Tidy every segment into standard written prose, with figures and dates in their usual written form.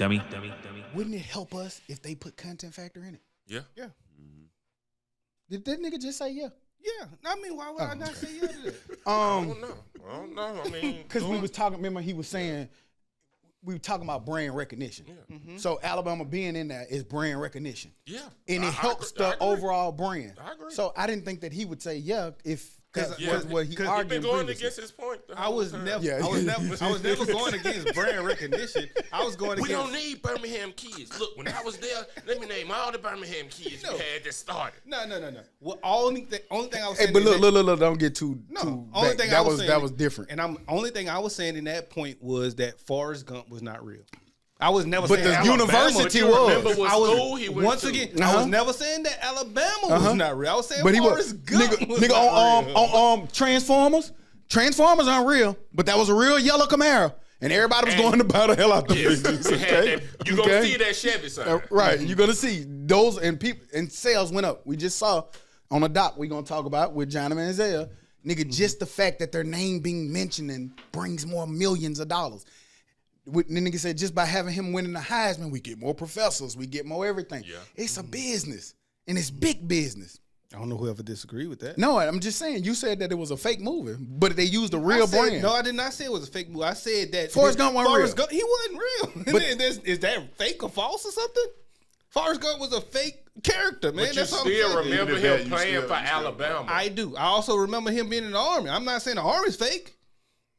Dummy. Wouldn't it help us if they put content factor in it? Yeah. Yeah. Did that nigga just say yeah? Yeah. I mean, why would I not say yeah to that? I don't know. I mean, Because we was talking. Remember, he was saying we were talking about brand recognition. Yeah. So Alabama being in there is brand recognition. Yeah. And it helps I the agree. overall brand. I agree. So I didn't think that he would say yeah if that Yeah. was what he He's argued been going previously. against his point. the I whole was time. never, Yeah. I was never going against brand recognition. I was going We against. don't need Birmingham kids. Look, when I was there, let me name all the Birmingham kids we had that started. No. Well, only thing I was Hey, saying. but in that- look, don't get too only back. thing That was different. And only thing I was saying in that point was that Forrest Gump was not real. I was never But saying the Alabama, university but you was. remember what I was school he went once to. again. I was never saying that Alabama was not real. I was saying But he was Forrest Gump was nigga not real. on Transformers. Transformers aren't real, but that was a real yellow Camaro, and everybody was going to buy the hell out the Yes, business. you had Okay? that- you gonna see that Chevy sign. Right, you're gonna see those, and people and sales went up. We just saw on the doc we gonna talk about with Johnny Manziel, nigga. Just the fact that their name being mentioned and brings more millions of dollars. The nigga said just by having him winning the Heisman, we get more professors, we get more everything. Yeah. It's a business, and it's big business. I don't know whoever disagreed with that. No, I'm just saying. You said that it was a fake movie, but they used a real brand. No, I did not say it was a fake movie. I said that Forrest Gump wasn't real. Gump, he wasn't real. But- is that fake or false or something? Forrest Gump was a fake character, man. But you That's what I'm still saying. remember You did him that, playing you for still- Alabama. I do. I also remember him being in the Army. I'm not saying the Army's fake.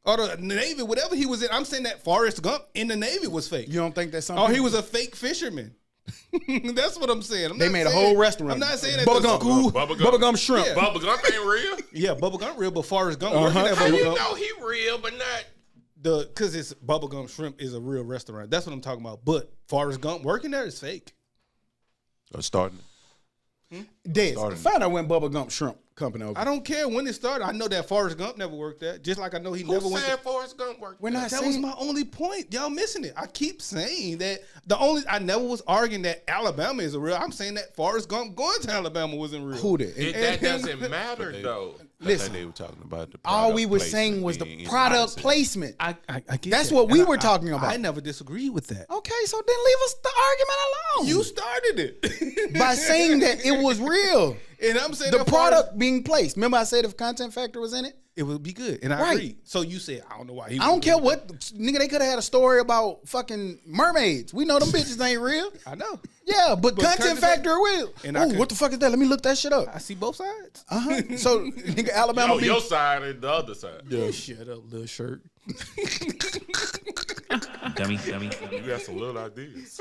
Or the Navy, whatever he was in. I'm saying that Forrest Gump in the Navy was fake. You don't think that's something? Oh, he was a fake fisherman. That's what I'm saying. They made a whole restaurant. I'm not saying that Bubba the Gump. school. Bubblegum shrimp. Yeah. Bubba Gump ain't real. Yeah, Bubba Gump real, but Forrest Gump working at How Bubba you Gump. know he real, but not? Because it's Bubblegum Shrimp is a real restaurant. That's what I'm talking about. But Forrest Gump working there is fake. Starting. Des, Starting. find out when Bubblegum Shrimp Company opened. I don't care when it started. I know that Forrest Gump never worked there. Just like I know he Who never went. said Forrest Gump worked? We're not That was saying. my only point. Y'all missing it. I keep saying that I never was arguing that Alabama is a real. I'm saying that Forrest Gump going to Alabama wasn't real. Who did? That doesn't matter though. Listen, They were talking about the all we product were placement saying was being the in product mindset. placement. I get That's that. what we And were talking about. I never disagreed with that. Okay, so then leave us the argument alone. You started it by saying that it was real. and I'm saying The that product being placed. Remember I said if content factor was in it? it would be good, and I Right. agree. So you said I don't know why he. I don't care what nigga. They could have had a story about fucking mermaids. We know them bitches ain't real. I know. Yeah, but content content factor real. And I Oh, could- what the fuck is that? Let me look that shit up. I see both sides. So nigga, Alabama. Oh, be- your side and the other side. Yeah. Shut up, little shirt. Dummy. You got some little ideas.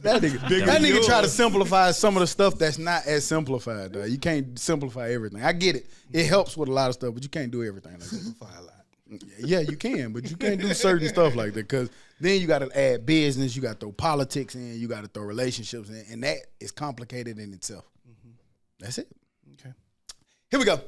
That nigga try to simplify some of the stuff that's not as simplified. Dog. You can't simplify everything. I get it. It helps with a lot of stuff, but you can't do everything. Like that. Simplify a lot. Yeah, you can, but you can't do certain stuff like that because then you got to add business, you got to throw politics in, you got to throw relationships in, and that is complicated in itself. That's it. Okay. Here we go.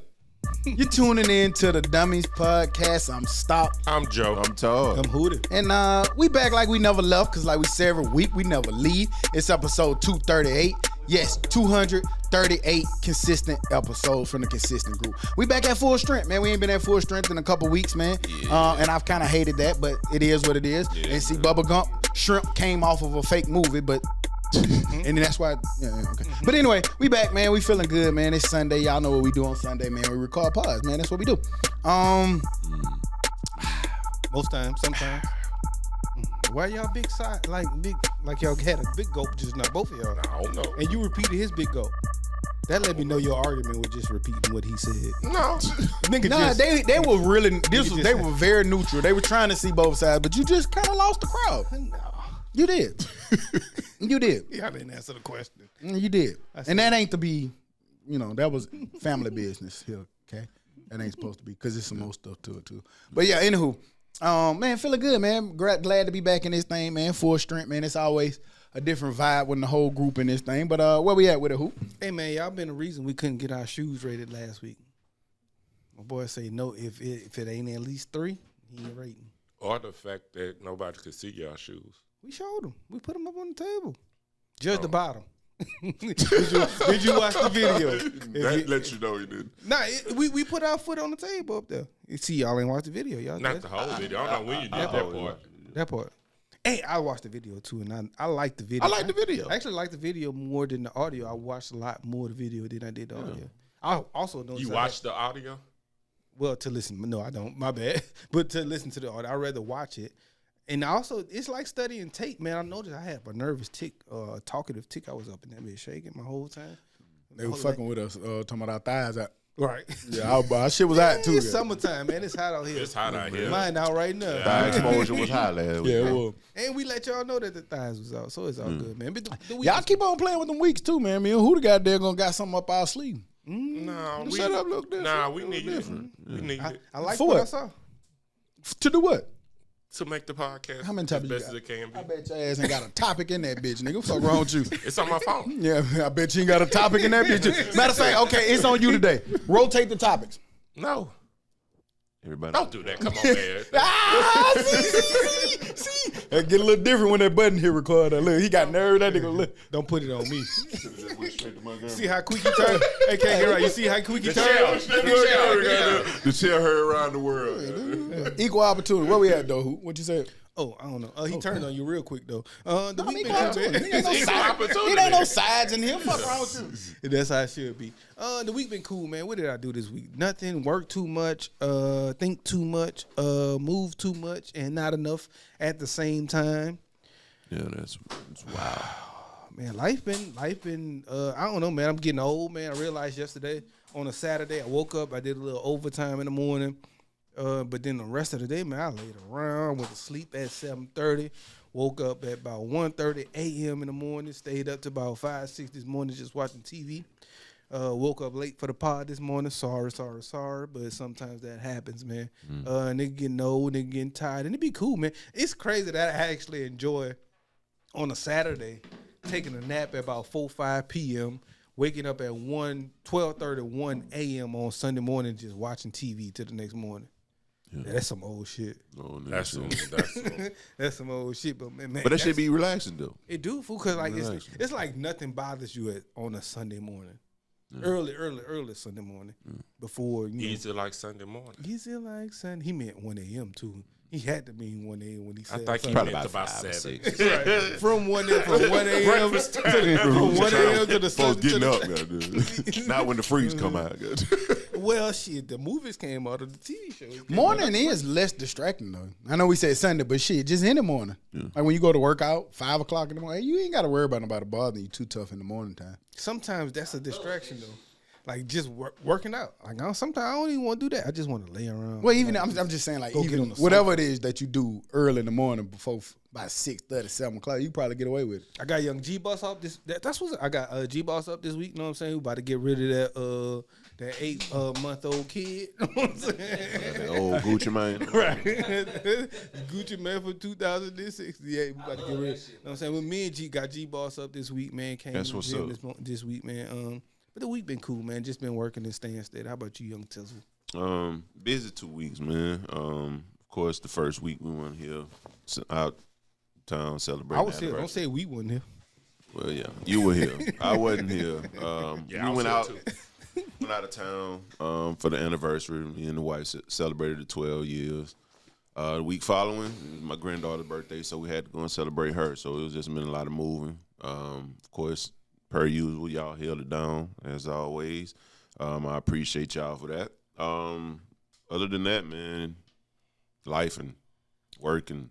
You're tuning in to the Dummies podcast. I'm Stop. I'm Joe. I'm told. I'm hooted. And we back like we never left, because like we say every week, we never leave. It's episode 238. Yes, 238 consistent episodes from the consistent group. We back at full strength, man. We ain't been at full strength in a couple weeks, man. And I've kind of hated that, but it is what it is. Yeah. And see, Bubba Gump Shrimp came off of a fake movie, but and then that's why. Yeah, okay. But anyway, we back, man. We feeling good, man. It's Sunday. Y'all know what we do on Sunday, man. We record pods, man. That's what we do. Most times, sometimes. Why y'all big side like y'all had a big gulp just now, both of y'all. I don't know. And you repeated his big gulp. That let me know your argument was just repeating what he said. No. Nigga Nah, just, they were really. This was just they said- were very neutral. They were trying to see both sides, but you just kind of lost the crowd. no. You did. You did. Y'all didn't answer the question. You did. see. And that ain't to be, that was family business here, okay? That ain't supposed to be, because there's some more stuff to it, too. But yeah, anywho, man, feeling good, man. Glad to be back in this thing, man. Full strength, man. It's always a different vibe when the whole group in this thing. But where we at with it, who? Hey man, y'all been the reason we couldn't get our shoes rated last week. My boy say no, if it ain't at least 3, he ain't rating. Or the fact that nobody could see y'all shoes. We showed them. We put them up on the table. Judge the bottom. did you watch the video? That let you know you didn't. Nah, we put our foot on the table up there. You see, y'all ain't watched the video, y'all. Not the whole video. I don't know when you did that part. That part. Hey, I watched the video too, and I like the video. I like the video. I actually like the video more than the audio. I watched a lot more of the video than I did the audio. I also noticed You watched the audio? well, to listen. No, I don't. My bad. But to listen to the audio, I'd rather watch it. And also, it's like studying tape, man. I noticed I had a nervous tick, talkative tick. I was up in that bitch shaking my whole time. They were fucking with us, talking about our thighs out. Right. Yeah, our shit was out too. It's yeah. summertime, man. It's hot out here. It's hot out here. Mine out right now. Thigh exposure was high last week. Yeah, man. well. And we let y'all know that the thighs was out, so it's all good, man. But the week Y'all was- keep on playing with them weeks too, man. Me and who the goddamn gonna got something up our sleeve. Nah, we, Shut up, look different. nah, we need it. We need it I like For what I what? saw. To do what? to make the podcast How many as topics you best got? as it can I be. bet your ass ain't got a topic in that bitch, nigga. What the fuck wrong with you? It's on my phone. Yeah, I bet you ain't got a topic in that bitch. Matter of fact, okay, it's on you today. Rotate the topics. No, Everybody. don't do that. Come on, man. Ah, see. That get a little different when that button here record. Look, he got nerve. That nigga look. Don't put it on me. The See how quick you turn? Hey, can't get right. You see how quick you turn? chair heard around the world. Equal opportunity. Where we at though? What you said? Oh, I don't know. He turned on you real quick though. The week been Equal good, man. opportunity. Ain't no Equal side- opportunity. It ain't no sides in here. Fuck wrong with you? That's how it should be. The week been cool, man. What did I do this week? Nothing. Work too much. Think too much. Move too much, and not enough at the same time. Yeah, that's wow. Man, life been. I don't know, man. I'm getting old, man. I realized yesterday on a Saturday, I woke up. I did a little overtime in the morning. But then the rest of the day, man, I laid around, went to sleep at 7:30, woke up at about 1:30 a.m. in the morning, stayed up to about 5, 6 this morning just watching TV. Woke up late for the pod this morning. Sorry, but sometimes that happens, man. Nigga getting old, nigga getting tired, and it be cool, man. It's crazy that I actually enjoy on a Saturday taking a nap at about 4, 5 p.m., waking up at 12:30, 1 a.m. on Sunday morning, just watching TV till the next morning. Yeah, that's some old shit. Oh, That's That's some old shit, but man, But that should be relaxing though. it do, fool, cause like Relaxing. it's like nothing bothers you on a Sunday morning, early Sunday morning before you know. easy like Sunday morning. Easy like Sunday. He meant 1 a.m. too. He had to mean 1 a.m. when he I said. think he Sunday. meant about 5 or 7. 6. Right. From 1 a.m. to from 1 a.m. to the Folks Sunday. getting up, goddamn. Not when the freaks come out. goddamn. Well, shit, the movies came out of the TV shows. Morning is less distracting though. I know we said Sunday, but shit, just in the morning. Like when you go to work out, 5 o'clock in the morning, you ain't got to worry about nobody bothering you too tough in the morning time. Sometimes that's a distraction though. Like just working out. Like sometimes I don't even want to do that. I just want to lay around. Well, even I'm just saying, like Go get on even the whatever it is that you do early in the morning before about 6:30, 7 o'clock, you probably get away with it. I got young G Boss up that's what I got G Boss up this week. You know what I'm saying? We about to get rid of that 8-month-old kid. You know what I'm saying? That old Gucci man. Right. Gucci man for 2068. We about to get rid of. You know what I'm saying? When me and G got G Boss up this week, man. Came That's to the what's gym up. this week, man. But the week been cool, man. Just been working and staying steady. How about you, young Tizzle? Busy 2 weeks, man. Of course, the first week we went here out town celebrating. I was here. Don't anniversary. say we wasn't here. Well, yeah, you were here. I wasn't here. Yeah, I we was went here out. too. Went out of town for the anniversary. Me and the wife celebrated the 12 years. The week following, it was my granddaughter's birthday, so we had to go and celebrate her. So it was just been a lot of moving. Of course, per usual, y'all held it down as always. I appreciate y'all for that. Other than that, man, life and work and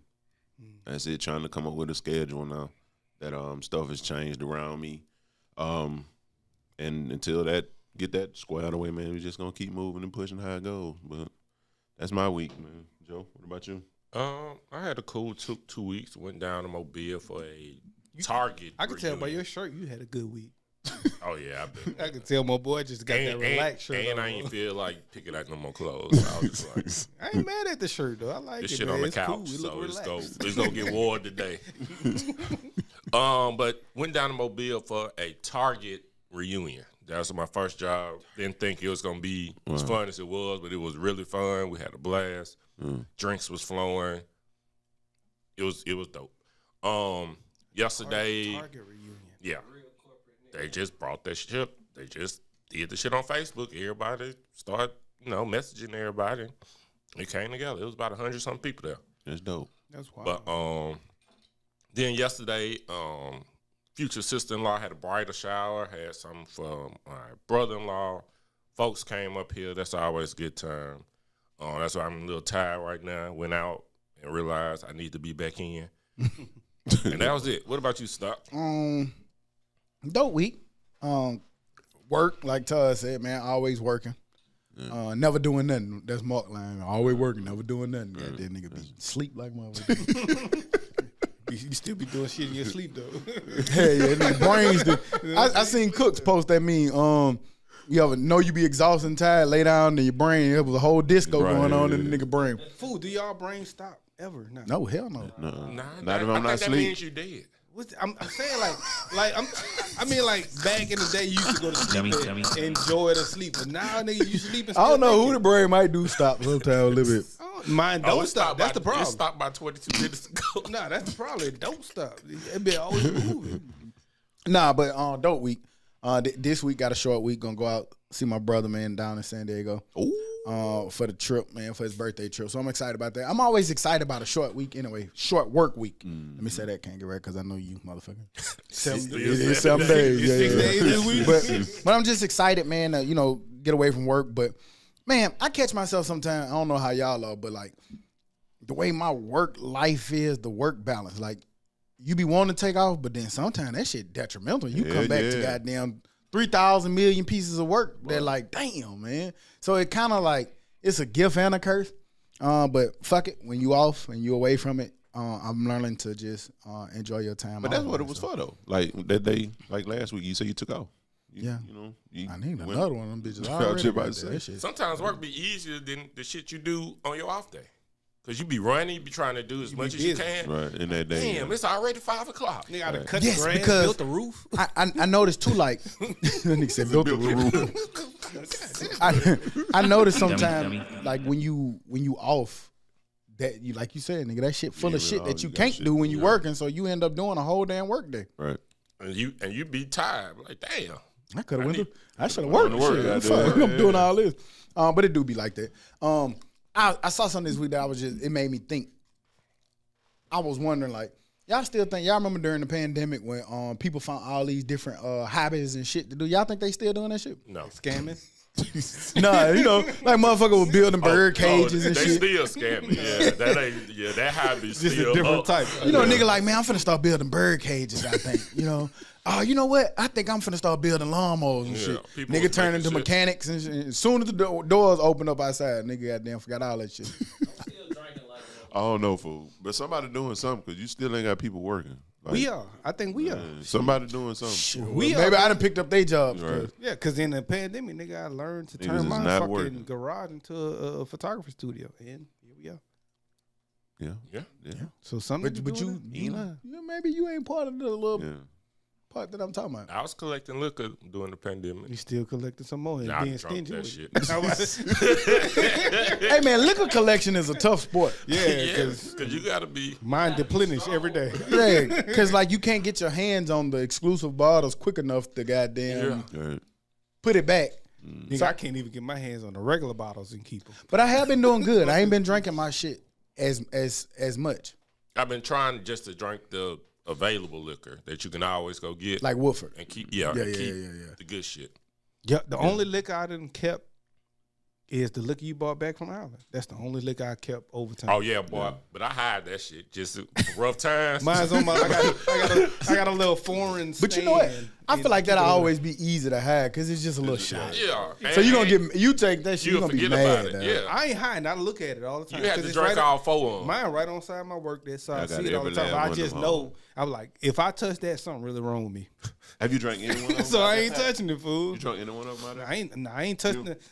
that's it. Trying to come up with a schedule now that stuff has changed around me. And until get that squared away, man, we're just gonna keep moving and pushing how it goes. But that's my week, man. Joe, what about you? I had a cool 2 weeks. Went down to Mobile for a Target. I could tell by reunion. your shirt you had a good week. Oh yeah, I've been. I could tell my boy just got that relaxed shirt. And on. I ain't feel like picking out no more clothes. So I was just like, I ain't mad at the shirt though. I like this it. shit Man. on the It's couch, cool. It look so relaxed. it's gonna get worn today. But went down to Mobile for a Target reunion. That was my first job. Didn't think it was gonna be as fun as it was, but it was really fun. We had a blast. Drinks was flowing. It was dope. Yesterday, Target reunion. yeah, they just brought that shit. They just did the shit on Facebook. Everybody started, messaging everybody. It came together. It was about 100-something people there. That's dope. That's wild. But Then yesterday, future sister-in-law had a bridal shower. Had some for my brother-in-law. Folks came up here. That's always a good time. That's why I'm a little tired right now. Went out and realized I need to be back in. And that was it. What about you, Stock? Dope week. Work, like Todd said, man, always working. Never doing nothing. That's Mark line. Always working, never doing nothing. That nigga be sleep like motherfucker. You still be doing shit in your sleep though. Yeah, nigga brains do. I seen Cooks post that meme. You ever know you be exhausted and tired, lay down in your brain, there was a whole disco going on in the nigga brain. Fool, do y'all brain stop ever? No, hell no. Not if I'm not that sleep. means you dead. I'm saying I mean back in the day you used to go to sleep and enjoy the sleep, but now nigga you sleep and still I don't know who thinking. the brain might do stop sometimes a little bit. Mine don't it stop. That's the problem. It stopped by 22 minutes ago. Nah, that's the problem. It don't stop. It be always moving. Nah, but dope week. This week got a short week. Gonna go out see my brother, man, down in San Diego. For the trip, man, for his birthday trip. So I'm excited about that. I'm always excited about a short week anyway. Short work week. Let me say that. Can't get right because I know you, motherfucker. 7 It's 7 days. Yeah, 6 days this week. But I'm just excited, man, to, get away from work. But, man, I catch myself sometimes. I don't know how y'all are, but, like, the way my work life is, the work balance. Like, you be wanting to take off, but then sometimes that shit detrimental. You come back to goddamn 3,000 million pieces of work. They're like, damn, man. So it kind of like, it's a gift and a curse. But fuck it. When you off and you away from it, I'm learning to just enjoy your time. But that's what it was for, though. Like that day, like last week, you said you took off. Yeah. You I need another one of them bitches. I was Already about got to that say. shit. Sometimes work be easier than the shit you do on your off day. Because you be running, you be trying to do as much as you can. Right, in that day. Damn, it's already 5 o'clock. Nigga gotta cut Yes, the grass, because built the roof. I noticed too, like, nigga said built the roof. I noticed sometimes, like, when you off, that you, like you said, nigga, that shit full of shit that you can't do when you working, so you end up doing a whole damn work day. Right. And you be tired. Like, damn. I could have went. I should have worked. work, Fuck, I'm doing all this. But it do be like that. I saw something this week that it made me think. I was wondering, like, y'all remember during the pandemic when people found all these different hobbies and shit to do? Y'all think they still doing that shit? No. Scamming. Nah, like motherfucker was building bird cages and they shit. still scamming. Yeah, that hobby's Just still a different up. type. A nigga like, man, I'm finna start building bird cages, I think. You know what? I think I'm finna start building lawnmowers and shit. people Nigga was turn making into shit. mechanics and shit. As soon as the doors open up outside, nigga goddamn forgot all that shit. I don't know, fool. But somebody doing something because you still ain't got people working. Like, We are. I think we are. somebody doing something. We Maybe are. I done picked up their jobs. Right. Yeah, because in the pandemic, nigga, I learned to Niggas turn is my not fucking working. garage into a photography studio, and here we are. Yeah. So something. But you maybe you ain't part of the little Yeah. part that I'm talking about. I was collecting liquor during the pandemic. You still collecting some more and Nah, I being drunk stingy that with shit. Hey man, liquor collection is a tough sport. Yeah, Yeah, because because you got to be. mine deplenish every day. Yeah, because like you can't get your hands on the exclusive bottles quick enough to goddamn Right. put it back. Nigga, I can't even get my hands on the regular bottles and keep them. But I have been doing good. I ain't been drinking my shit as much. I've been trying just to drink the available liquor that you can always go get Like Woodford. and keep. Yeah. The good shit. Yeah, the only liquor I done kept is the liquor you bought back from Ireland. That's the only liquor I kept over time. Oh yeah, boy. But I hide that shit just for rough times. Mine's on my. I got a little foreign. But you know what? stand I and feel like keep that'll it over. always be easy to hide because it's just a little shot. Yeah. So you gonna you take that shit, you You'll gonna be forget mad. about it. dog. Yeah. I ain't hiding. I look at it all the time. You have 'cause to it's drink right all 4 of them. Mine right on side of my work desk, so I got see it all the every time. last I one just of them know. I'm like, if I touch that, something really wrong with me. Have you drank any one of them? So I ain't touching it, fool. You drunk any one of them out there? I ain't touching it.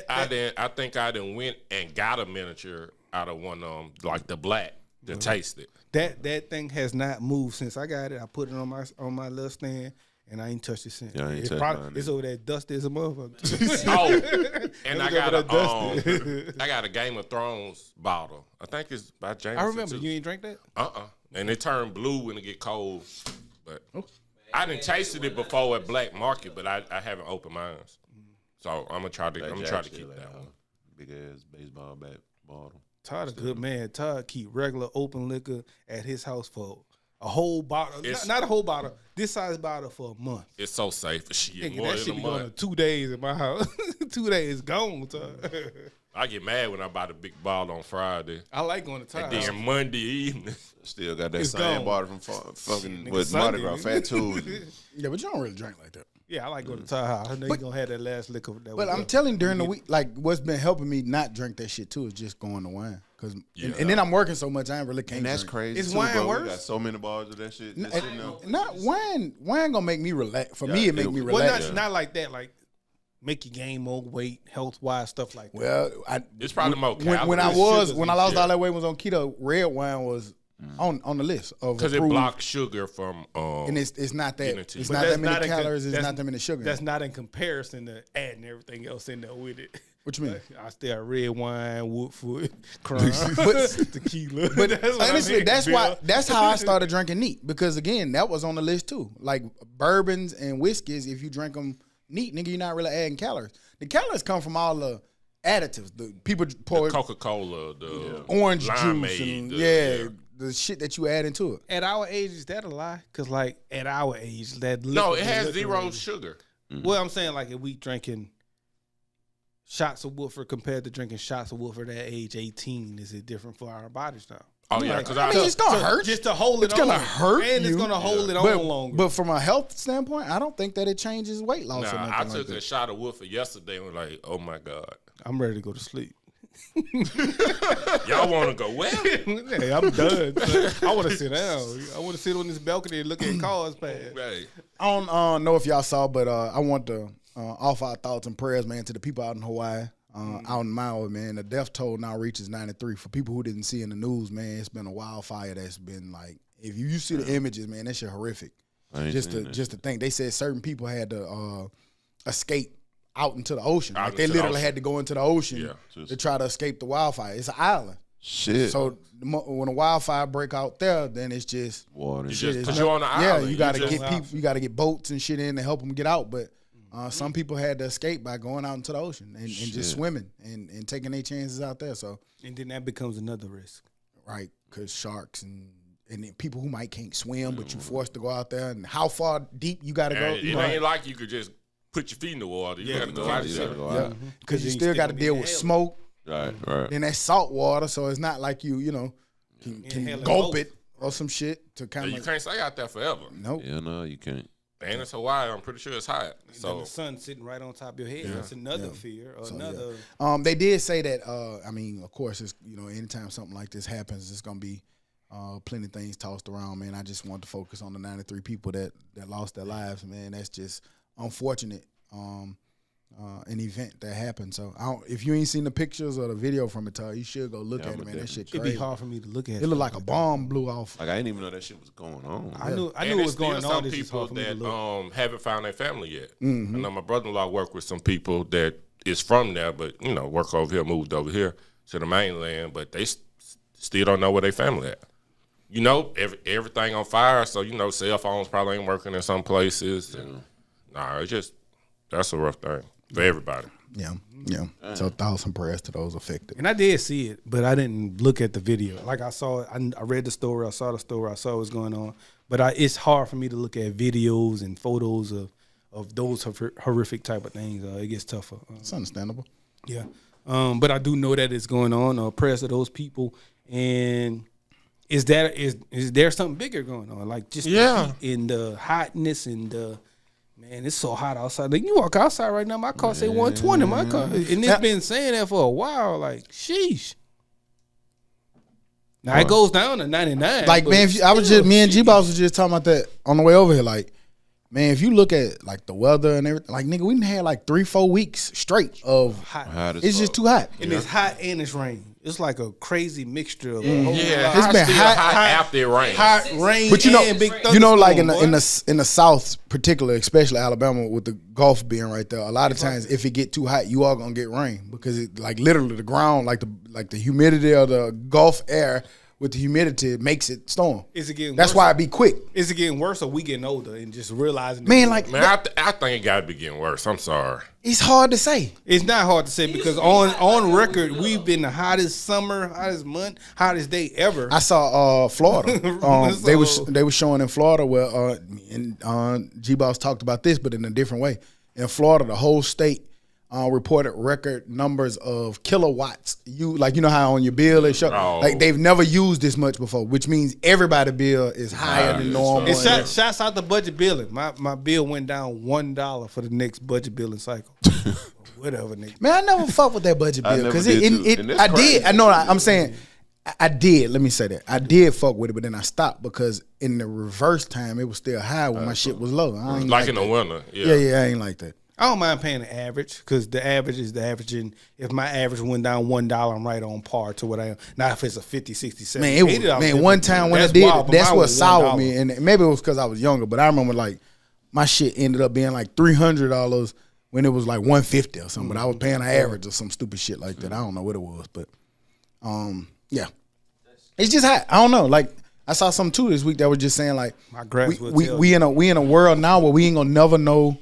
I think I done went and got a miniature out of one of them, like the black, to taste it. That thing has not moved since I got it. I put it on my little stand, and I ain't touched it since. Yeah, I ain't It's touched mine it's over there dusty as a motherfucker. Oh, and I It was got over there I got a Game of Thrones bottle. I think it's by James. I remember you ain't drink that. And it turned blue when it get cold. But I didn't tasted it before at Black Market, but I haven't opened mine. So I'm gonna try to keep that one. Big ass baseball bat bottle. Todd a good man. Todd keep regular open liquor at his house for a whole bottle, not a whole bottle, this size bottle for a month. It's so safe for shit. Nigga, More that than shit a be going to month. 2 days in my house. 2 days gone. I get mad when I buy the big bottle on Friday. I like going to Thai And house. then Monday evening. Still got that It's same gone. bottle from fucking Nigga, with Sunday, Mardi Gras, nigga. Fat Tuesday. Yeah, but you don't really drink like that. Yeah, I like going to Thai house. I know you going to have that last liquor. That But I'm telling you, during the week, like what's been helping me not drink that shit too is just going to wine. Cause and then I'm working so much, I ain't really can't. And that's drink. crazy. Is too, wine bro. worse? We got so many bars of that shit. Just sitting there. Not wine. Wine gonna make me relax. For me, Yeah, it make me well, relax. not like that. Like make you gain more weight, health wise, stuff like that. Well, It's probably more when I calories. when I lost all that weight was on keto. Red wine was on the list of Because it approved, blocks sugar from and it's not that getting to it's you. not But that that's many not in calories. It's that's- not that many sugar. That's not in comparison to adding everything else in there with it. What you mean? I still have red wine, Woodfoot, Crown, tequila. But That's what I honestly, mean, that's Bill. why. That's how I started drinking neat because again, that was on the list too. Like bourbons and whiskeys, if you drink them neat, nigga, you're not really adding calories. The calories come from all the additives. The people pour Coca-Cola, the orange juice, limeade, and the- the shit that you add into it. At our age, is that a lie? Because like at our age, that No, liquor- it has liquor zero range- sugar. Well, I'm saying like if we drinking shots of Woodford compared to drinking shots of Woodford at age 18, is it different for our bodies now? Oh, yeah, Like, because I mean, it's gonna hurt. Just to hold It's it on. gonna hurt and it's you. gonna hold it But, on longer. but from a health standpoint, I don't think that it changes weight loss or Nah, nothing I like took that. a shot of Woodford yesterday and was like, oh, my God. I'm ready to go to sleep. Y'all want to go well? Hey, I'm done. son. I want to sit down. I want to sit on this balcony and look at cars pass. Hey, I don't know if y'all saw, but I want to offer our thoughts and prayers, man, to the people out in Hawaii, out in Maui, man. The death toll now reaches 93. For people who didn't see in the news, man, it's been a wildfire that's been like, if you see the images, man, that shit horrific. I ain't Just seen to that. think, they said certain people had to escape out into the ocean. Out Like they into the literally ocean. had to go into the ocean Yeah. to try to escape the wildfire. It's an island. Shit. So when a wildfire break out there, then it's just water. You shit, just it's because not- you're on the yeah, island. you gotta just- get people, you gotta get boats and shit in to help them get out. But some people had to escape by going out into the ocean and just Shit. swimming and taking their chances out there. So And then that becomes another risk. right, because sharks and then people who might can't swim, but you forced to go out there, and how far deep you gotta go. And it ain't like you could just put your feet in the water. You got to go out You there. gotta go Yeah, out. because you then you still still got to gonna deal be with inhaling. smoke. Right, right. Then that's salt water, so it's not like you can Inhaling gulp both. it or some shit to kind You of. can't stay out there forever. Nope. Yeah, no, you can't. And it's Hawaii. I'm pretty sure it's hot. So So the sun sitting right on top of your head. That's another fear. Or another. They did say that. I mean, of course, it's anytime something like this happens, it's gonna be plenty of things tossed around, man. I just want to focus on the 93 people that lost their lives, man. That's just unfortunate. An event that happened. So if you ain't seen the pictures or the video from it, Ty, you should go look Yeah, at it, I'ma man. That shit It'd crazy. be hard for me to look at. It looked like a bomb blew off. Like I didn't even know that shit was going on. I knew and it there's was going still on. some It's just people hard for me to that look. haven't found their family yet. Mm-hmm. I know my brother-in-law worked with some people that is from there, but work over here, moved over here to the mainland, but they still don't know where their family at. Everything on fire, so cell phones probably ain't working in some places. And, it's just that's a rough thing for everybody. Yeah. So thoughts and prayers to those affected. And I did see it, but I didn't look at the video. Like I saw it, I read the story, I saw the story, I saw what was going on. But it's hard for me to look at videos and photos of those horrific type of things. It gets tougher. It's understandable. Yeah. But I do know that it's going on. Prayers to those people. And is there something bigger going on? Like just Yeah. the heat and the hotness and the man, it's so hot outside. Like you walk outside right now, my car say 120. My car, and it's been saying that for a while. Like, sheesh. Now it goes down to 99. Like, but man, still, me and sheesh. G-Boss was just talking about that on the way over here. Like, man, if you look at like the weather and everything, like nigga, we done had like 3-4 weeks straight of hot. Hot as it's just fuck. too hot. And it's hot and it's rain. It's like a crazy mixture of a whole Yeah, lot. It's been still hot- after it rains. hot rain. But and big like in thunderstorm, the South, particularly, especially Alabama, with the Gulf being right there, a lot of times if it get too hot, you are gonna get rain because it like literally the ground, like the humidity of the Gulf air with the humidity, it makes it storm. Is it getting That's worse? why it be quick. Is it getting worse, or we getting older and just realizing? Man, like Man, I think it got to be getting worse. I'm sorry. it's hard to say. It's not hard to say because on record we've been the hottest summer, hottest month, hottest day ever. I saw Florida. They So- was showing in Florida where G Boss talked about this, but in a different way. In Florida, the whole state reported record numbers of kilowatts. You know how on your bill it show like they've never used this much before, which means everybody's bill is higher than normal. It shouts out the budget billing. My bill went down $1 for the next budget billing cycle. Whatever, nigga. Man, I never fuck with that budget I bill never because did too. And that's I crazy. did. I know. I'm saying I did. Let me say that I did fuck with it, but then I stopped because in the reverse time it was still high when my shit was low. I ain't Like in that. the winter. Yeah, I ain't like that. I don't mind paying the average because the average is the average. And if my average went down $1, I'm right on par to what I am. Now, if it's a 50, 60, 70, Man, it was, $80 man, one time when I that's did wild, it, but that's mine what was soured $1. me. And maybe it was because I was younger, but I remember like my shit ended up being like $300 when it was like $150 or something. But I was paying an average or some stupid shit like that. I don't know what it was, but yeah, it's just hot. I don't know. Like I saw something too this week that was just saying like My grass will tell we in a world now where we ain't gonna never know.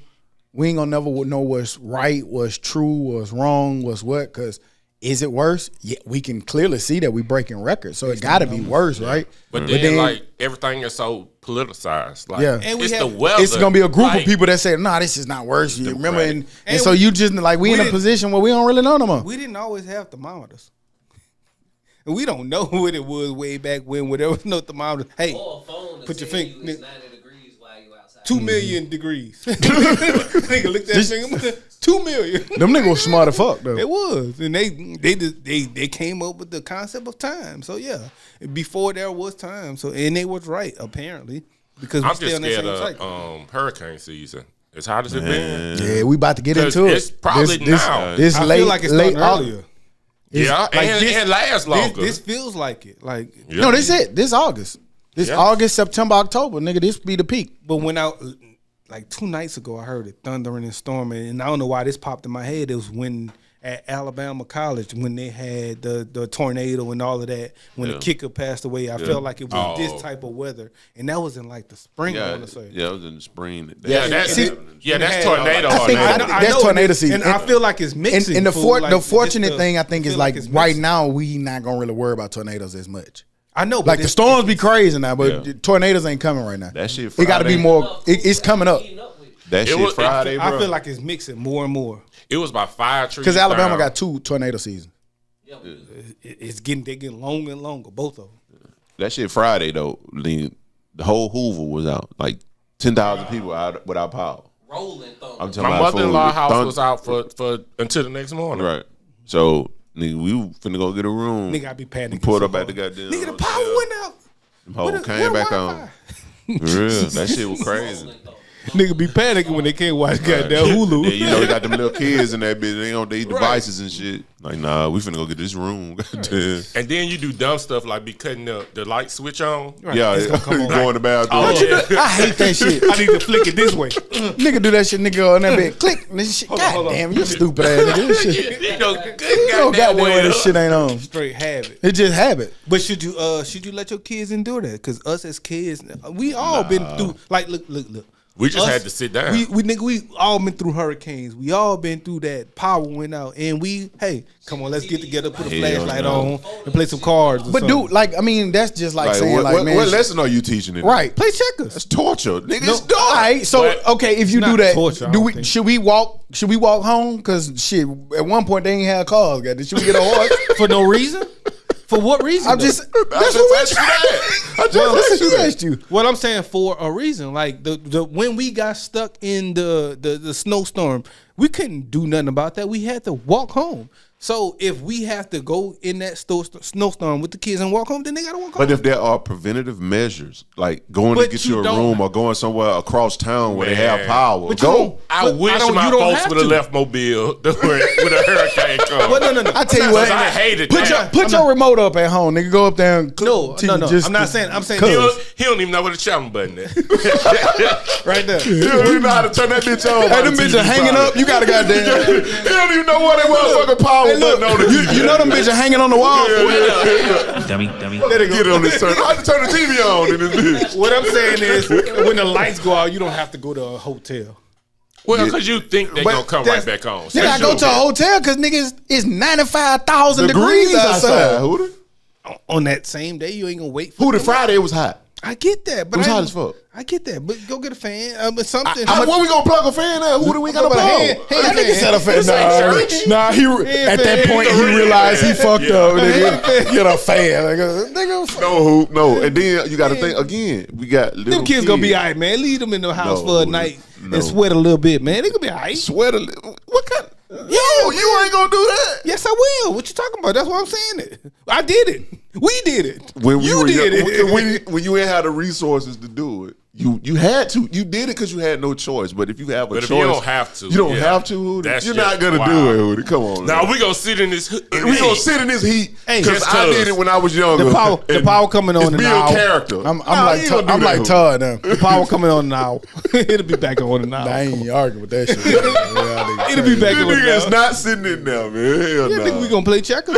We ain't gonna never know what's right, what's true, what's wrong, what's what. Because is it worse? Yeah, we can clearly see that we breaking records, so it got to be worse, right? But then, like, everything is so politicized. Like, Yeah. And we it's have- the weather. It's gonna be a group like, of people that say, "Nah, this is not worse." You remember, Right. and so you just like we in a didn't- position where we don't really know no more. We didn't always have thermometers. And we don't know what it was way back when, where there was no thermometer. Hey, Or a phone to Put your tell finger- you it's 90 degrees while you outside. 2 million degrees. Nigga looked at that thing, 2 million. Them niggas was smart as fuck though. It was, and they came up with the concept of time. So yeah, before there was time. So and they was right apparently because we I'm still just in that scared same of cycle. hurricane season. As hot as it been. Yeah, we about to get 'Cause into it. it's probably now. This I late, feel like it's late starting earlier. Yeah, and last longer. This feels like it. Like, Yeah. No, this it. This August. This Yeah. August, September, October, nigga. This be the peak. but when I like 2 nights ago, I heard it thundering and storming, and I don't know why this popped in my head. It was when at Alabama College when they had the tornado and all of that. When the kicker passed away, I felt like it was this type of weather, and that was in like the spring. I Yeah, want to say. yeah, it was in the spring. That's had- tornado. I think hard. that's tornado season. and I feel like it's mixing. And the fool, like, the just fortunate thing I think feel is like it's right mixing. now we not gonna really worry about tornadoes as much. I know, but Like the it's- storms be crazy now, but Yeah. tornadoes ain't coming right now. That shit It got to be Friday. more. It's coming up Heating up with it. That shit was- Friday, bro. I feel like it's mixing more and more. It was by 5 trees. because Alabama down. got 2 tornado seasons. It's getting longer and longer. Both of them. that shit Friday though. The whole Hoover was out. Like 10,000 people out without power. Rolling thunder. I'm talking My about mother-in-law food. house was out for until the next morning. Right. So nigga, we finna go get a room. Nigga, I be panicking. Pulled so up at hard. the goddamn. Nigga, the power went out. Whole came back on. For real, that shit was crazy. Nigga be panicking when they can't watch goddamn Hulu. Yeah, you know they got them little kids in that bitch. They on their devices and shit. Like, nah, we finna go get this room. Goddamn. And then you do dumb stuff like be cutting the light switch on. Yeah, It's gonna come on. go in the bathroom. Oh, yeah. I hate that shit. I need to flick it this way. Nigga do that shit. Nigga on that bed, click. And this shit. Hold on, hold God on. damn, you stupid ass nigga. This shit. You know, good You know goddamn goddamn way this well. shit ain't on. Straight habit. It just habit. But should you let your kids endure that? Because us as kids, we all been through. Like, look. We just Us- had to sit down. We all been through hurricanes. We all been through that. Power went out, and hey, come on, let's get together, put a Hell flashlight no. on, and play some cards. Or But something. dude, like I mean, that's just like Like, saying what, like what, man, what lesson are you teaching? It? right? play checkers. That's torture, nigga. No, It's dark. all right. So But okay, if you it's do not that, torture, I do don't we? think. Should we walk? Should we walk home? Because shit, at one point they ain't have cars. Goddamn. Should we get a horse? For no reason? For what reason? I'm though? just. I That's just what asked you that. I just Well, asked listen, you he that. asked you. What I'm saying for a reason, like the when we got stuck in the snowstorm, we couldn't do nothing about that. We had to walk home. So if we have to go in that snowstorm with the kids and walk home, then they gotta walk home. But if there are preventative measures, like going But to get you you a don't- room or going somewhere across town where they have Man. power, But you go. don't- I But wish I don't- my you don't folks have would have to. left Mobile with a hurricane come. Well, no. I tell you I'm what, not I saying- hated put that. your remote up at home, nigga. Go up there and No. I'm not saying. I'm saying He this don't even know what the channel button is. right there. You don't even know how to turn that bitch on. Hey, them bitches hanging up. You got a goddamn. He don't even know what that motherfucking power power button on the TV. You know them bitches hanging on the wall. Dummy. Let it get on this turn. I have to turn the TV on in this bitch. What I'm saying is, when the lights go out, you don't have to go to a hotel. Well, because you think they're going to come right that's- back on. Nigga, I go to a hotel because niggas it's 95,000 degrees outside. Hooter. On that same day, you ain't gonna wait for Hooter them. Friday, it was hot. I get that, but It was I, hot as fuck. I get that, but go get a fan. But something. When we gonna plug a fan at? Who do we gotta plug? That nigga said a fan. Nah, at that fan. point he realized he fucked up. Nigga, get a fan. Nigga, No hoop, no. And then you gotta think again. We got little Them kids gonna be all right, man. Leave them in the house No, for a night no. and sweat a little bit, man. They gonna be all right. Sweat a little. What kind? Yo, you ain't gonna do that. Yes, I will. What you talking about? That's why I'm saying it. I did it. We did it. When you we were did young, it. when you ain't had the resources to do it, you had to. You did it because you had no choice. But if you have a But choice, if you don't have to. you don't have to. Hootie. That's You're just not gonna wild. do it, Hootie. Come on. Now man. we going to sit in this. We gonna sit in this heat because just I 'cause. did it when I was younger. The power coming on It's in an build hour. character. I'm Nah, like you ain't gonna I'm do that, like Hootie. Todd now. The power coming on now. It'll be back on in an hour. I ain't arguing with that shit. It'll be back This on in nigga an is hour. not sitting in there, man. Hell You think no. we gonna play checkers?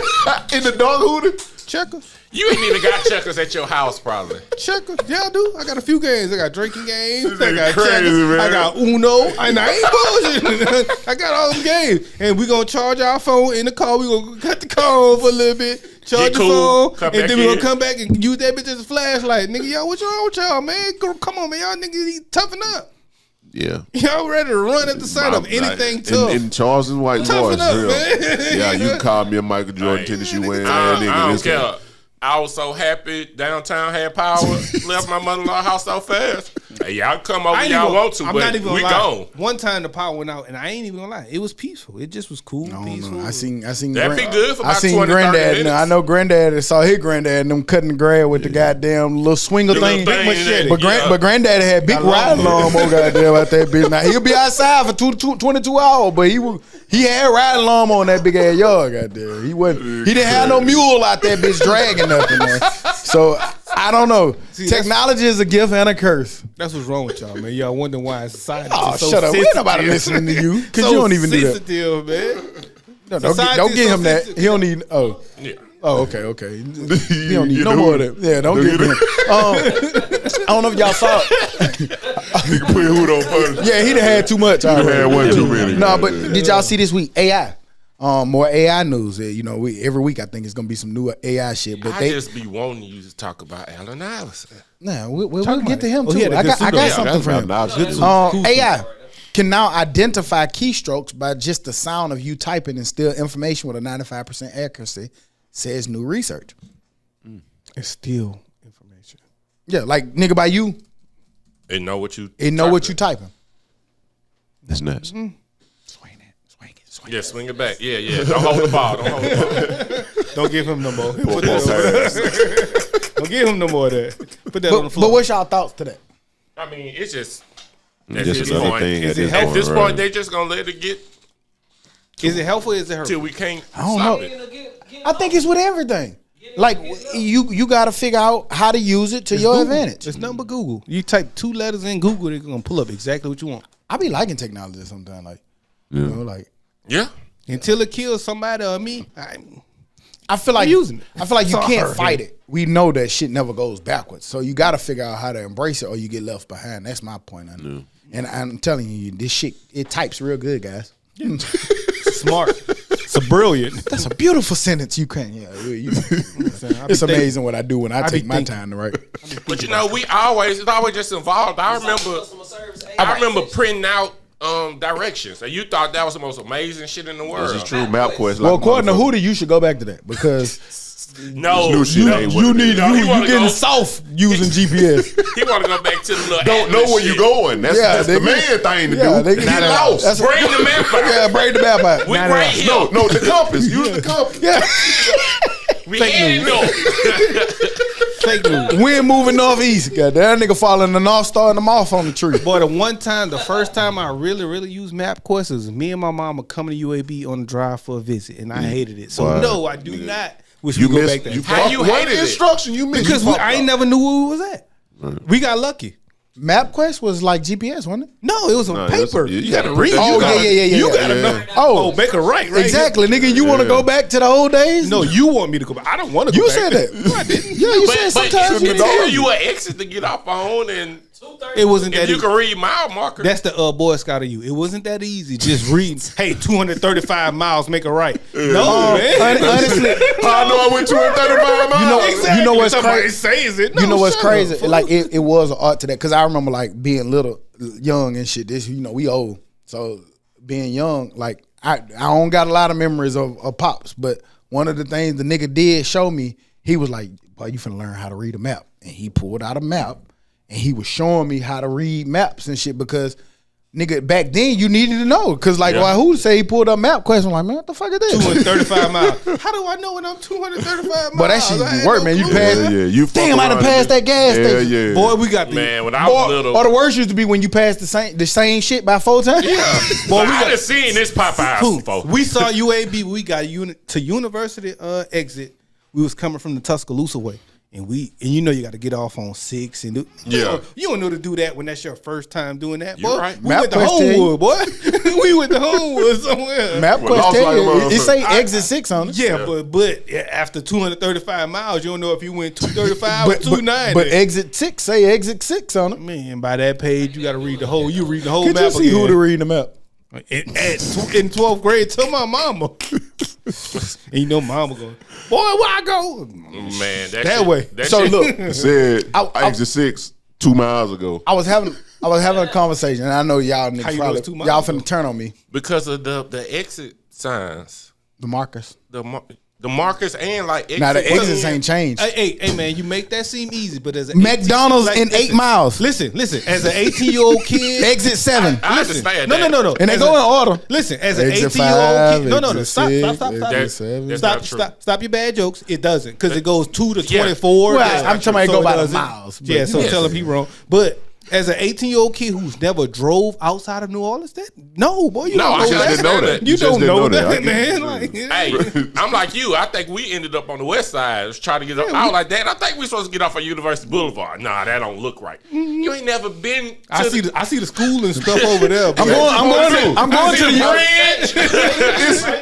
In the dog Hootie? Checkers. You ain't even got checkers at your house, probably. Checkers. Yeah, I do. I got a few games. I got drinking games. This I nigga got crazy, checkers. man. I got Uno. And I ain't bullshit. I got all them games. And we gonna charge our phone in the car. We gonna cut the car on for a little bit. Charge Get the cool, phone. come And back then we gonna in. come back and use that bitch as a flashlight. Nigga, yo, what's wrong with y'all, man? Come on, man. Y'all niggas toughen up. Yeah. Y'all ready to run at the sight of anything tough. In Charles and White Toughen voice, up, real. man. Yeah, you can call me a Michael Jordan tennis shoe wearing I ass nigga. don't This care. guy. I was so happy downtown had power. Left my mother-in-law house so fast. Hey, y'all come over, I ain't y'all even- want to, I'm but not even we gonna lie. gone. One time the power went out, and I ain't even gonna lie. It was peaceful. It just was cool, peaceful. I seen. That'd be good for I about seen 20, 30 granddad. minutes. I know granddad saw his granddad and them cutting the grass with the goddamn little swinger The thing. little thing that- But yeah. granddad had big riding lawnmower goddamn out that bitch. Now he'll be outside for 22 hours, but he had riding lawnmower in that big ass yard goddamn. He didn't have no mule out that bitch dragging nothing, man. So I don't know. Technology is a gift and a curse. That's what's wrong with y'all, man. Y'all wonder why society Oh, is so shut up. We sensitive. ain't nobody listening to you because So you don't even do that. sensitive, man. No, Society don't is get so him that. sensitive. He don't need. Oh. Yeah. Oh, okay. He don't need You no do more of it. that. Yeah, don't give him. I don't know if y'all saw it. Nigga put hood on first. Yeah, he done had too much. You had one too many. No, but did y'all see this week AI? More AI news. You know, every week I think it's gonna be some new AI shit. But I they, just be wanting you to talk about Allen Iverson. nah, we'll Talk get about to it. him Oh, too. he had a I good got suit on. something for him. Good AI can now identify keystrokes by just the sound of you typing and still information with a 95% accuracy, says new research. It's still information. Yeah, like nigga by you, They know what you. it know what you typing. That's nuts. Swing it. Yeah, swing it back. Yeah. Don't hold the ball. Don't hold the ball. Don't give him no more. Put that over. Don't give him no more of that. Put that on the But floor. what's y'all thoughts to that? I mean, it's just. Just At this another point, thing is it at this right? point, they just gonna let it get Is it helpful or is it hurtful? till we can't I don't stop know. it. I think it's with everything. Like you got to figure out how to use it to your Google. advantage. It's nothing but Google. You type 2 letters in Google, they're gonna pull up exactly what you want. I be liking technology sometimes, like you know, like Yeah. Until it kills somebody or me, I feel like using it. I feel like you It's all can't her, fight it. We know that shit never goes backwards, so you got to figure out how to embrace it, or you get left behind. That's my point on it. And I'm telling you, this shit it types real good, guys. smart. It's a brilliant. That's a beautiful sentence. You can't. Yeah, it's amazing what I do when I take my time to write. But you know, it's always just involved. I remember printing out directions, and you thought that was the most amazing shit in the world. This is true. MapQuest. Well, like according to motherfucker. Hootie, you should go back to that because No, New shit ain't what you it need is. No, he wanna you getting go- soft using GPS. he want to go back to the little. Don't know atlas where you shit. going. That's, Yeah, that's they the can- man thing to Yeah, do. they can Not get lost. That's Bring the map out. Yeah, bring the map out. We right here. No, the compass. Use the compass. Yeah. We heading north. Fake news. Wind moving northeast. God, that nigga following the North Star and the moth on the tree. Boy, the first time I really used MapQuest was me and my mama coming to UAB on the drive for a visit, and I hated it. So Wow. no, I do not wish You we go missed. back there. You How fucked you one hated it? instruction. You missed. Because You I ain't never knew where we was at. We got lucky. MapQuest was like GPS, wasn't it? No, it was on No, it was- paper. you gotta read. Oh, yeah. You gotta yeah. know. Oh, Make a right. exactly, nigga. You want to Yeah. go back to the old days? No, you want me to go back. I don't want to go You back. said that. No, I didn't. Yeah, you But said it sometimes can you tell told you an exit to get off on, and It wasn't that if you easy. can read mile marker. That's the Boy Scout of you. It wasn't that easy. Just reading. Hey, 235 miles, make a right. No, man. Honestly, I know I went 235 miles. you know what's Somebody crazy? says it. You know No, what's shut crazy? up, fool. Like it was an art to that because I remember like being little, young and shit. This we old, so being young, like I don't got a lot of memories of pops, but one of the things the nigga did show me, he was like, "Boy, you finna learn how to read a map," and he pulled out a map and he was showing me how to read maps and shit because. Nigga, back then you needed to know because like why who say he pulled up MapQuest? I'm like, man, what the fuck is this? 235 miles. How do I know when I'm 235 miles? But that shit I ain't work, no man. You clue. passed. You fuck Damn, I done around passed and that gas just- station. Yeah. Boy, we got the Man, when I was little, Or the worst used to be when you passed the same shit by 4 times. boy, I done seen this Popeyes Fool, before. we saw UAB. We got to University exit. We was coming from the Tuscaloosa way. And you know you got to get off on 6 and you don't know to do that when that's your first time doing that, boy. You're right. We went to MapQuest tell you. Homewood, boy. We went to Homewood somewhere. MapQuest lost tell like a you, it motherfucker. say exit 6 on it. Yeah, but after 235 miles, you don't know if you went 235 or 290. But exit 6 say exit 6 on it. Man, by that page, you got to read the whole. You read the whole Could map you see again. who to read the map? In 12th grade, tell my mama. And you know, mama go, boy, where I go? Man, That shit- way. That So shit- look, I said I- exit 6 2 miles ago. I was having a conversation, and I know y'all How niggas you know probably it's 2 miles y'all ago? finna turn on me. because of the exit signs, The markers. the markers, and like exit. Now the exits signs. ain't changed. Hey, man, you make that seem easy, but as an McDonald's 18 in 8 miles. Listen, as an 18-year-old kid, Exit 7. I listen, understand no, that. no. And they As go a- in order. Listen, as an Exit 18-year-old 5, kid, no. exit Stop. 6, That's exit not true. Stop your bad jokes. It doesn't, because it goes 2 to Yeah. 24. Well, That's I'm not talking about it true. go So by the doesn't. miles, but Yeah, so yes. tell him he wrong. But as an 18-year-old kid who's never drove outside of New Orleans, no, boy, you No, don't I know just that. didn't know that. You just don't didn't know know that. I that, get man. it. Like, Hey, I'm like you. I think we ended up on the west side trying to get up. I was like, Dad, I think we supposed to get off on University Boulevard. Nah, that don't look right. You ain't never been to I see the school and stuff over there. I'm going to the bridge.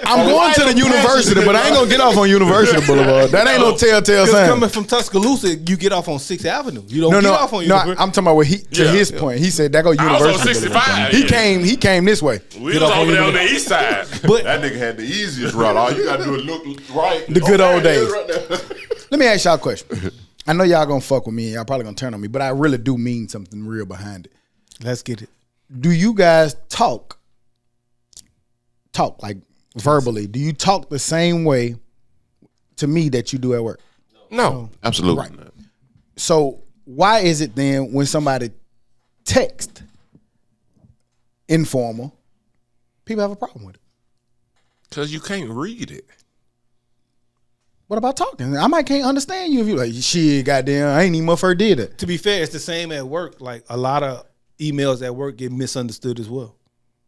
I'm going to the university, but I ain't gonna get off on University Boulevard. That ain't no telltale Because sign. coming from Tuscaloosa, you get off on 6th Avenue. You don't No, get no, off on no. University. I'm talking about what Yeah. his point. He said that go I was on University. 65. Boulevard. He came this way. We was over there on the east side. But That nigga had the easiest route. All you gotta do is look right. The good old there it is days. right there. Let me ask y'all a question. I know y'all gonna fuck with me and y'all probably gonna turn on me, but I really do mean something real behind it. let's get it. Do you guys talk like verbally? Do you talk the same way to me that you do at work? No. Absolutely. Right. So why is it then when somebody text informal, people have a problem with it? Because you can't read it. What about talking? I might can't understand you if you like shit. Goddamn, I ain't even motherfucker did it. To be fair, it's the same at work. Like a lot of emails at work get misunderstood as well.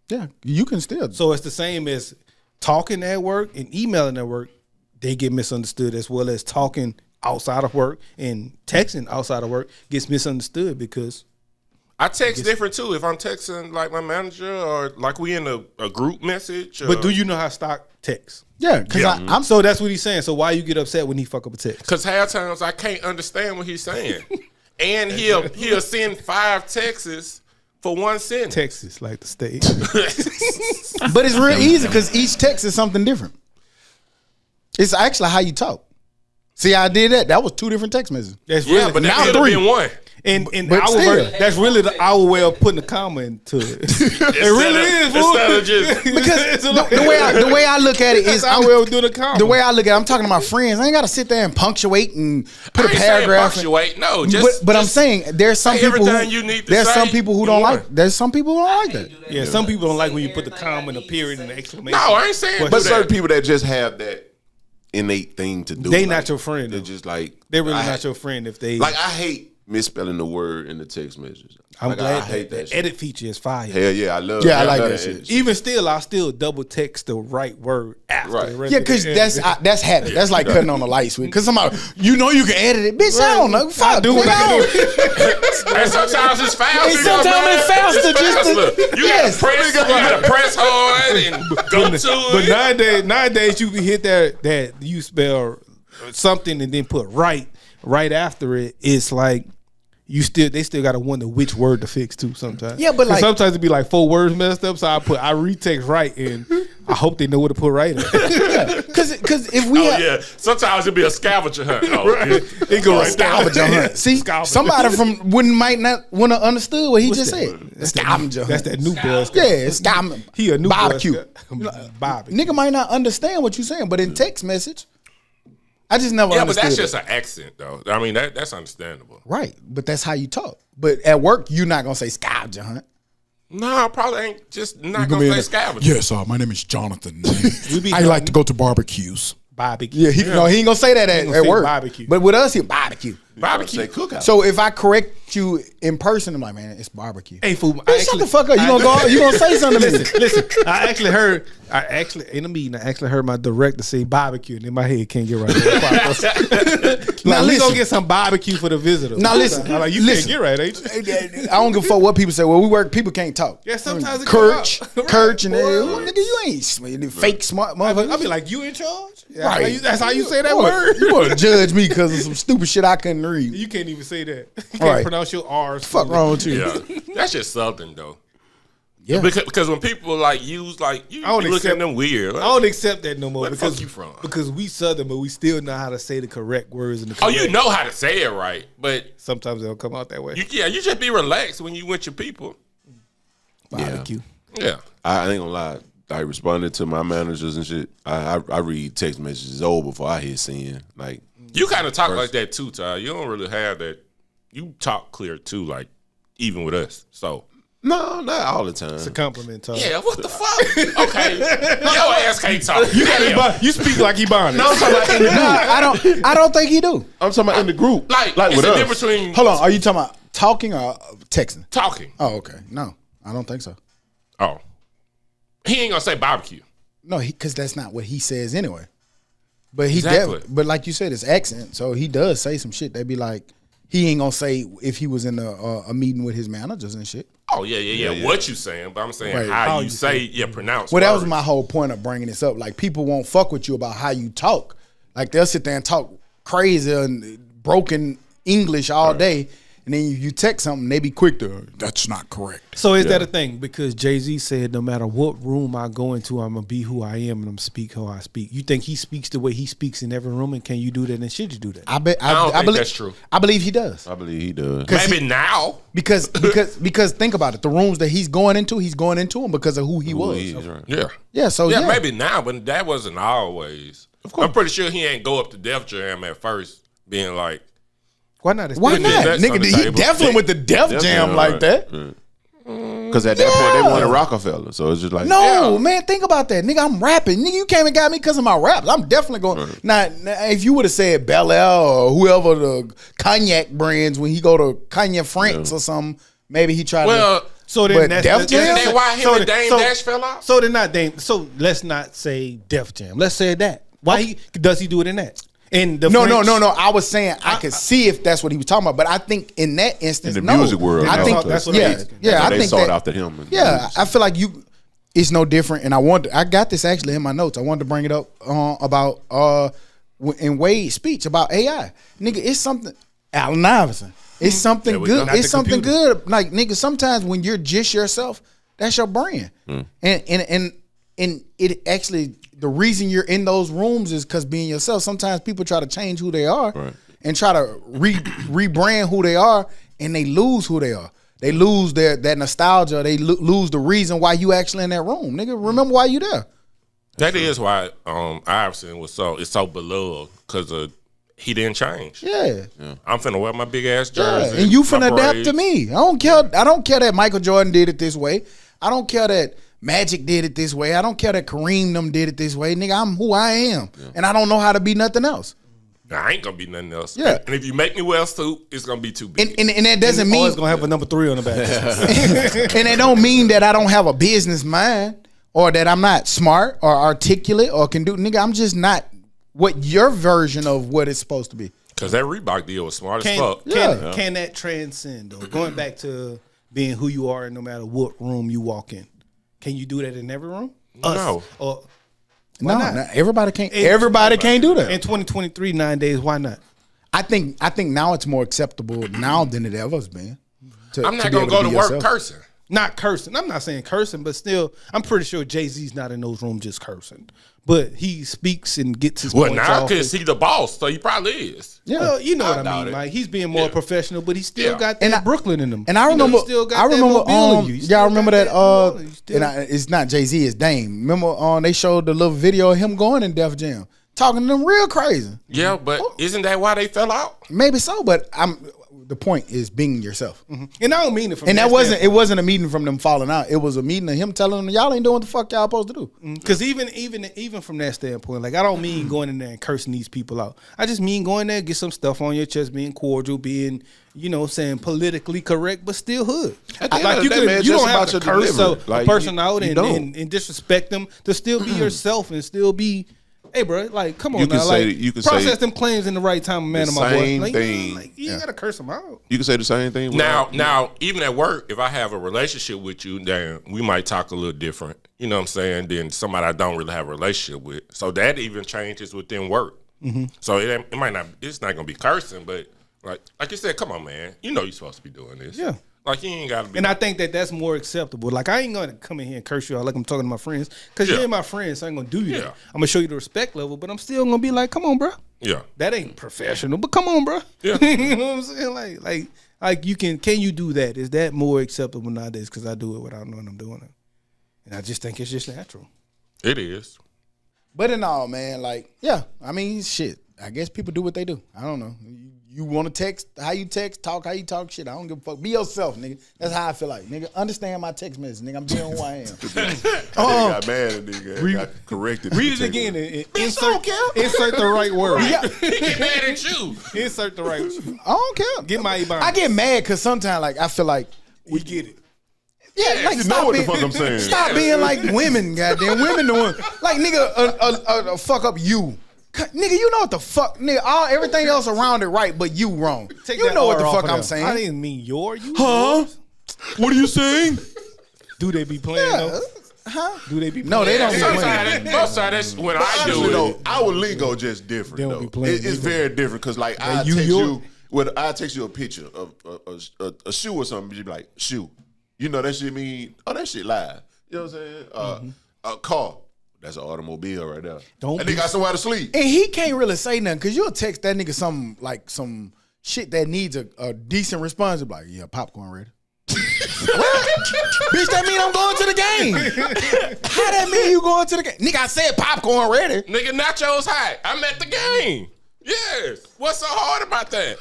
Yeah, you can still. So it's the same as talking at work and emailing at work. They get misunderstood as well as talking outside of work and texting outside of work gets misunderstood because I text different too. If I'm texting like my manager or like we in a group message. But do you know how stock text? Yeah, because I'm So that's what he's saying. So why you get upset when he fuck up a text? Because half times I can't understand what he's saying. And he'll send 5 texts for one sentence. Texas, like the state. But it's real easy because each text is something different. It's actually how you talk. See, I did that. That was 2 different text messages. That's Yeah, really but now that could have 3. been one. and But our still. version, that's really our way of putting a comma into it. It really is. fool. Instead of just Because It's a the, lot- the way I look at it That's is our way of doing a comma. the way I look at it, I'm talking to my friends. I ain't got to sit there and punctuate and put I a ain't saying paragraph. punctuate. No, just But I'm saying there's some say people everything who, you need to there's say some people who in don't one. like. There's some people who don't like that. Yeah, some people don't like when you put the comma and the period and the exclamation. no, I ain't saying. But But do certain that. people that just have that innate thing to do. They like, not your friend, They're though. just like They're really I- not your friend if they Like I hate misspelling the word in the text message. I'm Like, glad I hate that shit. edit feature is fire. Hell yeah, I love. Yeah, I like love that shit. edit. Even still, I still double text the right word after. Right. the rest Yeah, of the because edit. that's habit. That's like cutting on a light switch. Because somebody, you know, you can edit it, bitch. I don't know. Fuck, do what nigga, I don't- And sometimes it's faster. And sometimes it's faster just to- You Yes. gotta press hard and go to But it. nowadays you can hit that you spell something and then put right after it. It's like they still gotta wonder which word to fix too sometimes. Yeah, but 'Cause like- sometimes it be like 4 words messed up, so I retext right and I hope they know what to put right in. Because if we Oh have yeah, sometimes it'll be a scavenger hunt. Oh, Right. It go right scavenger there. hunt. See, Scavenger. somebody from might not want to understood what he just that? said. Scavenger That's hunt. that new buzz. Yeah, scavenger. He a new barbecue. Barbecue. Nigga might not understand what you're saying, but in text message, I just never yeah, but understood that's it. just an accent though. I mean that's understandable. Right, but that's how you talk. But at work, you're not gonna say scavenger hunt. No, I probably ain't just not be gonna in say there, scavenger. Yes, my name is Jonathan. be I like to go to barbecues. Barbecue. Yeah, no, he ain't gonna say that gonna at say work. barbecue. But with us, he barbecue. Barbecue. Say cookout. So if I correct you in person, I'm like, man, it's barbecue. Hey, fool. Man, shut the fuck up. You gonna go? You gonna say something to me? Listen, I actually heard in a meeting, I actually heard my director say barbecue, and in my head can't get right. Now we listen. gonna get some barbecue for the visitors. Now listen. I'm like, you Listen. can't get right, ain't you? I don't give a fuck what people say. Well, we work. People can't talk. Yeah, sometimes it Kirch, come out. Kirch, and Right. well, nigga, you ain't fake smart motherfucker. I'll be like, you in charge? Yeah, Right. That's how you say that You wanna- word. You want to judge me because of some stupid shit I couldn't read? You can't even say that. You can't Right. pronounce your R's. Fuck wrong with you? Yeah, that's just something though. Yeah. Because when people like use like you I don't be looking at accept- them weird. I don't accept that no more Where the because fuck you from? Because we Southern, but we still know how to say the correct words in the. Oh, Correct. you know how to say it right, but Sometimes they'll come out that way. you just be relaxed when you with your people. Barbecue. Yeah. I ain't gonna lie. I responded to my managers and shit. I read text messages over before I hit send. Like, You kind of talk like that too, Ty. You don't really have that. You talk clear too, like even with us. So no, not all the time. It's a compliment, Tom. yeah, what the fuck? Okay, your ass can't talk. You speak like Ebonics. No, I'm talking about in the group. I don't think he do. I'm talking about in the group. Like with it's a us. difference between Hold on, are you talking about talking or texting? talking. Oh, okay. No, I don't think so. Oh, he ain't gonna say barbecue. No, because that's not what he says anyway. But he Exactly. but like you said, it's accent. So he does say some shit. They be like, he ain't gonna say if he was in a meeting with his managers and shit. Oh yeah. What you saying? But I'm saying Right. how you say pronounce. Well, that was words. my whole point of bringing this up. Like, people won't fuck with you about how you talk. Like, they'll sit there and talk crazy and broken English all day, and then you text something, they be quick to, that's not correct. So is that a thing? Because Jay-Z said no matter what room I go into, I'm going to be who I am and I'm going to speak how I speak. You think he speaks the way he speaks in every room, and can you do that, and should you do that? I don't think believe that's true. I believe he does. I believe he does. Maybe now. Because think about it. The rooms that he's going into them because of who he was. He is, right. Yeah. Yeah, so yeah. Maybe now, but that wasn't always. I'm pretty sure he ain't go up to Def Jam at first, being like, Why not? Why Putting his not? nuts on Nigga, the he table. definitely with the Def Jam like right. that. Because at that point, they wanted Rockefeller. So it's just like, No, man, think about that. Nigga, I'm rapping. Nigga, you came and got me because of my raps. I'm definitely going. Now, if you would have said Bel Air or whoever the cognac brands when he go to Kanye France or something, maybe he tried well, to. So then But that's Def Jam? isn't that why him and Dame Dash fell out? So they're not Dame. So let's not say Def Jam. Let's say that. Why does he do it in that? And the No. French- I was saying I could see if that's what he was talking about, but I think in that instance, In the music world, I no. think That's what I'm asking. I they think sought that, after him. Yeah, I feel like it's no different. And I got this actually in my notes. I wanted to bring it up about in Wade's speech about AI. Nigga, it's something. Allen Iverson. It's something There we good. go. It's Not the something computer. good. Like, nigga, sometimes when you're just yourself, that's your brand. And it actually, the reason you're in those rooms is because being yourself. Sometimes people try to change who they are and try to rebrand who they are, and they lose who they are. They lose that nostalgia. They lose the reason why you actually in that room. Nigga, remember why you there. That is why Iverson was so beloved, because he didn't change. Yeah. I'm finna wear my big ass Yeah. jersey. And you my finna adapt braids. to me. I don't care that Michael Jordan did it this way. I don't care that Magic did it this way. I don't care that Kareem them did it this way. Nigga, I'm who I am. And I don't know how to be nothing else. I ain't gonna be nothing else. Yeah. And if you make me wear a suit, it's gonna be too big. And that doesn't mean Always gonna have a number 3 on the back. and it don't mean that I don't have a business mind or that I'm not smart or articulate or can do. Nigga, I'm just not what your version of what it's supposed to be. Because that Reebok deal was smart as fuck. Can that transcend though? Going back to being who you are, no matter what room you walk in, can you do that in every room? No. Or No, not? everybody can't. Everybody can't do that. In 2023, 9 days, why not? I think now it's more acceptable now than it ever has been. I'm not gonna go to work cursing. Not cursing. I'm not saying cursing, but still, I'm pretty sure Jay-Z's not in those rooms just cursing. But he speaks and gets his Well, points now off. because he the boss, so he probably is. Yeah. Well, you know what I doubt mean. it. Like he's being more professional, but he still got And that Brooklyn in him. And I You know, remember, he still got I that remember, Mobile in you. You still y'all remember got that, Mobile. You still- it's not Jay-Z, it's Dame. Remember, they showed the little video of him going in Def Jam, talking to them real crazy. Yeah, but isn't that why they fell out? Maybe so, but the point is being yourself. And I don't mean it from And that it wasn't a meeting from them falling out. It was a meeting of him telling them, y'all ain't doing what the fuck y'all supposed to do. because even from that standpoint, like I don't mean going in there and cursing these people out. I just mean going there, get some stuff on your chest, being cordial, being saying politically correct, but still hood. At the end Like of you the day, man, you just don't have about to your curse delivery. a Like, person you- out you don't. and disrespect them. To still be yourself and still be. Hey, bro, like, come on You now. can Like, say- you can process say them claims in the right time, man, the of my boy. same Like, thing. Like, you ain't got to curse them out. You can say the same thing. Now, even at work, if I have a relationship with you, then we might talk a little different. You know what I'm saying? Than somebody I don't really have a relationship with. So that even changes within work. So it might not. It's not gonna be cursing, but like you said, come on, man. You know you're supposed to be doing this. Yeah. Like you ain't gotta be. And I think that's more acceptable. Like I ain't gonna come in here and curse you out like I'm talking to my friends, because you ain't my friends. So I ain't gonna do you. Yeah. That. I'm gonna show you the respect level, but I'm still gonna be like, come on, bro. Yeah. That ain't professional, but come on, bro. Yeah. You know what I'm saying? Like you can you do that? Is that more acceptable nowadays? Because I do it without knowing I'm doing it, and I just think it's just natural. It is. But in all, man, like, yeah, I mean, shit. I guess people do what they do. I don't know. You want to text how you text, talk how you talk, shit. I don't give a fuck. Be yourself, nigga. That's how I feel like, nigga. Understand my text message, nigga. I'm being who I am. Nigga got mad and nigga got corrected. Read it again and don't care. insert the right word. He get mad at you. Insert the right. I don't care. Get my Ibana. I get mad because sometimes, like, I feel like, We get it. yeah, like, You stop know what the being, fuck I'm saying. Stop being like women, goddamn. Women doing, like, nigga, fuck up you. Nigga, you know what the fuck, nigga. Everything else around it right, but you wrong. Take You that know what R the off fuck of I'm there. saying. I didn't mean you. Huh? Yours. What are you saying? Do they be playing though? Huh? Do they be? No, they don't be playing. Most of that's when I Honestly, do though, it. our lingo just different. They don't Though be playing it's either. very different because, like, I you- text you're- you. I text you a picture of a shoe or something. You be like, shoe. You know that shit mean? Oh, that shit live. You know what I'm saying? A car. That's an automobile right there. Don't That be- nigga got somewhere to sleep. And he can't really say nothing because you'll text that nigga some shit that needs a decent response. He'll be like, yeah, popcorn ready. What? Bitch, that mean I'm going to the game. How that mean you going to the game? Nigga, I said popcorn ready. Nigga, nachos hot. I'm at the game. Yes. What's so hard about that?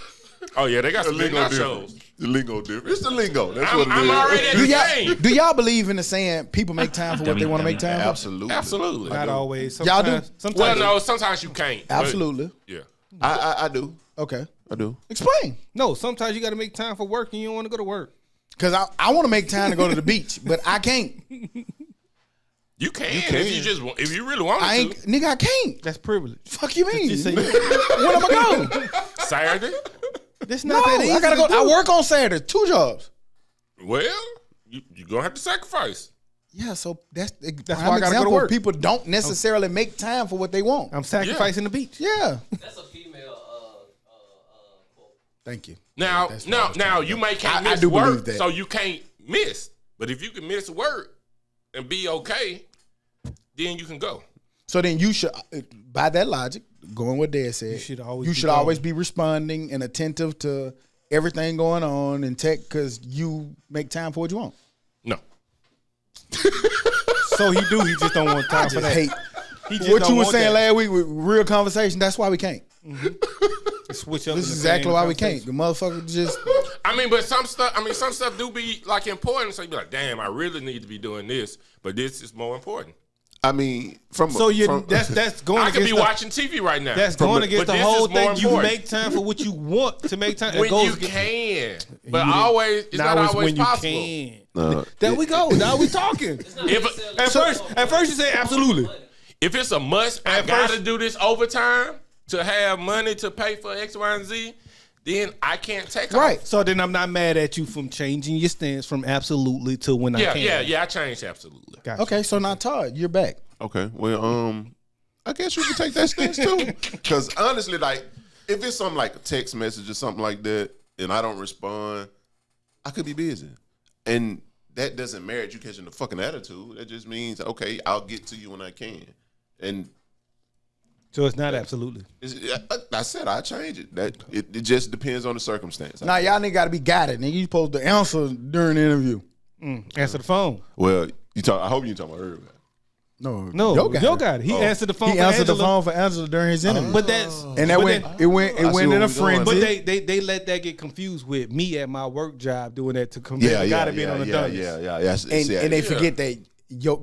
Oh yeah, they got The some big lingo nachos. different. The lingo different. It's the lingo. That's what it I'm is. already at the game. Do y'all believe in the saying people make time for what they want to make time for? Absolutely. Absolutely. Not always. Y'all do? Sometimes Well, no, sometimes you can't. but- Absolutely. Yeah. I do. Okay. I do. Explain. No, sometimes you got to make time for work and you don't want to go to work. Because I want to make time to go to the beach, but I can't. You can if you really want I to. ain't, nigga, I can't. That's privilege. Fuck you mean? You say- When am I going? Saturday. That's No, not that easy. I gotta go. to do. I work on Saturday. 2 jobs. Well, you're gonna have to sacrifice. Yeah, so that's why I prime gotta go to example. work. People don't necessarily make time for what they want. I'm sacrificing the beach. Yeah. That's a female quote. Thank you. Now, That's what I was now trying to you do. may can't I miss do believe work, that. so you can't miss. But if you can miss work and be okay, then you can go. So then you should, by that logic, going what Dad said, you should always be gone. be responding and attentive to everything going on in tech because you make time for what you want. No. So he do. He just don't want time for I that. hate He just what don't you were want saying that. last week with real conversation. That's why we can't. Switch up. This in is the exactly same why we can't. conversation. The motherfucker just. I mean, but some stuff do be like important. So you be like, damn, I really need to be doing this, but this is more important. I mean, that's going. I could be against watching TV right now. That's going against but the this whole is more thing. You important. make time for what you want to make time. when you can, but always it's not always when possible. you can. There we go. Now we talking. At first you say absolutely. If it's a must, I gotta do this overtime to have money to pay for X, Y, and Z. Then I can't take off. So then I'm not mad at you from changing your stance from absolutely to when I can. Yeah. I changed absolutely. Gotcha. Okay, so now Todd, you're back. Okay, well, I guess you can take that stance too. Because honestly, like, if it's something like a text message or something like that, and I don't respond, I could be busy, and that doesn't merit you catching the fucking attitude. That just means, okay, I'll get to you when I can, and so it's not absolutely. I said I change it. That it just depends on the circumstance. Now y'all nigga gotta be guided, nigga. You supposed to answer during the interview. Answer the phone. Well, I hope you talking about her. No, Yo got it. He answered the phone. He answered the phone for Angela during his interview. But that's and that it went in a frenzy. But they let that get confused with me at my work job doing that to come. Gotta be on the Dummies. And they forget that Yo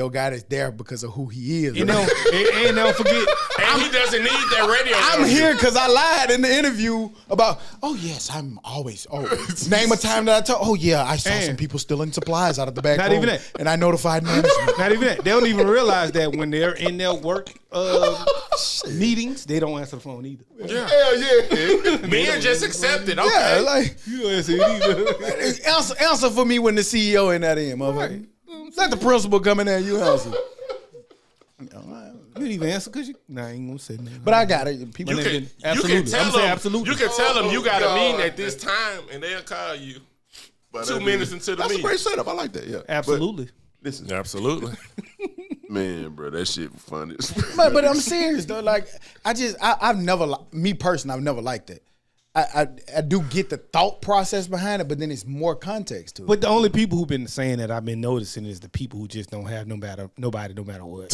guy is there because of who he is. And don't forget. And he doesn't need that radio. I'm here because I lied in the interview about. Oh yes, I'm always. Oh, name a time that I told. Oh yeah, I saw some people stealing supplies out of the back room. Not even that. And I notified management. Not even that. They don't even realize that when they're in their work meetings, they don't answer the phone either. Yeah. Hell yeah. Men just accept it. Okay. Yeah, like You don't answer it either. answer for me when the CEO in that end, motherfucker. Let the principal come in there and you answer. You didn't even answer because you. Nah, I ain't gonna say nothing. But I got it. People You can absolutely. tell I'm saying them. absolutely. You can tell them you got a God. meeting at this time, and they'll call you. But 2 minutes into the that's meeting. a great setup. I like that. Yeah, Absolutely. But listen, Absolutely. man, bro, that shit funny. but I'm serious though. Like I've never me personally, I've never liked it. I do get the thought process behind it, but then it's more context to it. But the only people who've been saying that I've been noticing is the people who just don't have nobody, no matter what.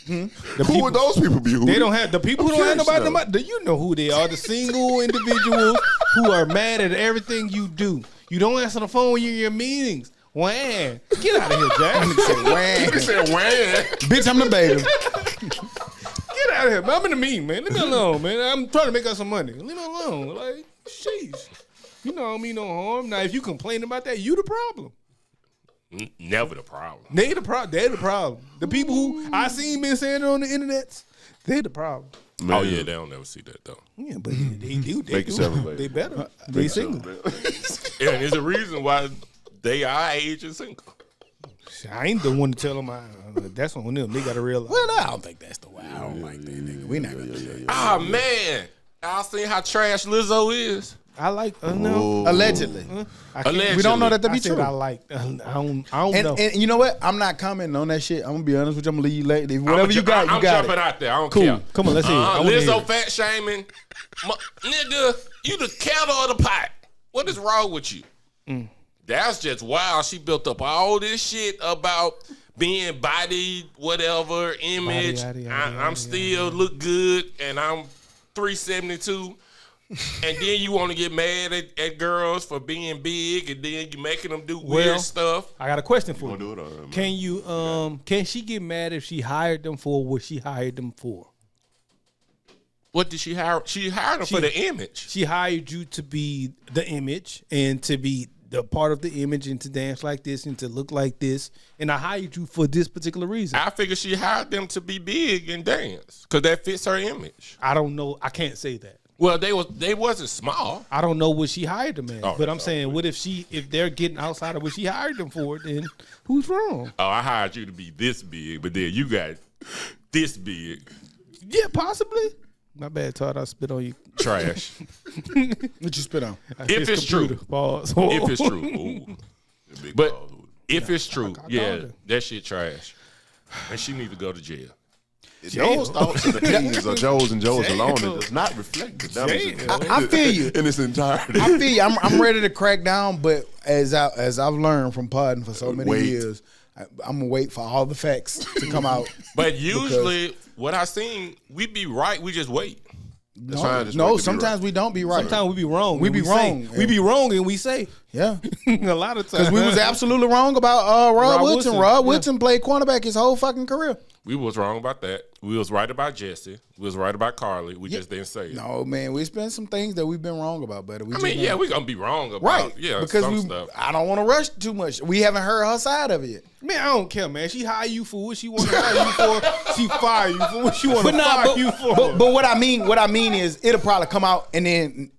Who would those people be? They don't have the people who don't have curious nobody. You know who they are? The single individuals who are mad at everything you do. You don't answer the phone when you're in your meetings. Wham! Get out of here, Jack. He said, "Wham." Bitch, I'm the baby. Get out of here, man. I'm in the meeting, man. Leave me alone, man. I'm trying to make us some money. Leave me alone. Like, sheesh. You know I don't mean no harm. Now, if you complain about that, you the problem. Never the problem. They're the problem. The people who I seen been saying it on the internet, they're the problem. Man. Oh yeah, they don't never see that though. Yeah, but they do. They Make do. yourself available. They better. They single. Yeah, and there's a reason why they are age and single. I ain't the one to tell them. That's on them. They got to realize. Well, I don't think that's the way. I don't like that nigga. We not gonna do that. Ah man, I seen how trash Lizzo is. I like no. Allegedly. Allegedly. We don't know that to I be said true. I like. I don't know. And you know what? I'm not commenting on that shit. I'm gonna be honest with you. I'm gonna leave you late. Whatever you got, I'm you got jumping it. out there. I don't Cool. care. Come on, let's hear it. I wanna hear Lizzo it. fat shaming, nigga. You the kettle of the pot. What is wrong with you? That's just wild. She built up all this shit about being body, whatever, image. I'm still look good, and I'm 372. And then you want to get mad at girls for being big, and then you making them do weird stuff. I got a question for you. Do it all right, man. Can you can she get mad if she hired them for what she hired them for? What did she hire? She hired them for the image. She hired you to be the image and to be the part of the image and to dance like this and to look like this. And I hired you for this particular reason. I figure she hired them to be big and dance because that fits her image. I don't know. I can't say that. Well, they wasn't small. I don't know what she hired them as. Oh, but I'm saying, what if they're getting outside of what she hired them for, then who's wrong? Oh, I hired you to be this big, but then you got this big. Yeah, possibly. My bad, Todd. I spit on you. Trash. What you spit on? If it's true. Pause. If it's true. Ooh. Big But balls. if it's true, I yeah, called her. that shit trash. And she need to go to jail. Those thoughts and opinions of Joe's and Joe's alone, it does not reflect the Dummies I feel you. in its entirety. I feel you. I'm ready to crack down, but as I've learned from podding for so many Wait. years, I'm gonna wait for all the facts to come out. But usually, what I seen, we be right. We just wait. That's fine. Just No, wait to be sometimes right. we don't be right. Sometimes we be wrong. We and be say- wrong. We be wrong and we say. Yeah. A lot of times. Because we was absolutely wrong about Rod Woodson. Woodson. Rod Yeah. Woodson played cornerback his whole fucking career. We was wrong about that. We was right about Jesse. We was right about Carly. We just didn't say it. No, man, we spent some things that we've been wrong about, but I mean, yeah, we gonna be wrong about right. Because some stuff. I don't want to rush too much. We haven't heard her side of it yet. Man, I don't care, man. She hire you for what she want to hire you for. She fire you for what she want to fire you for. But what I mean is, it'll probably come out and then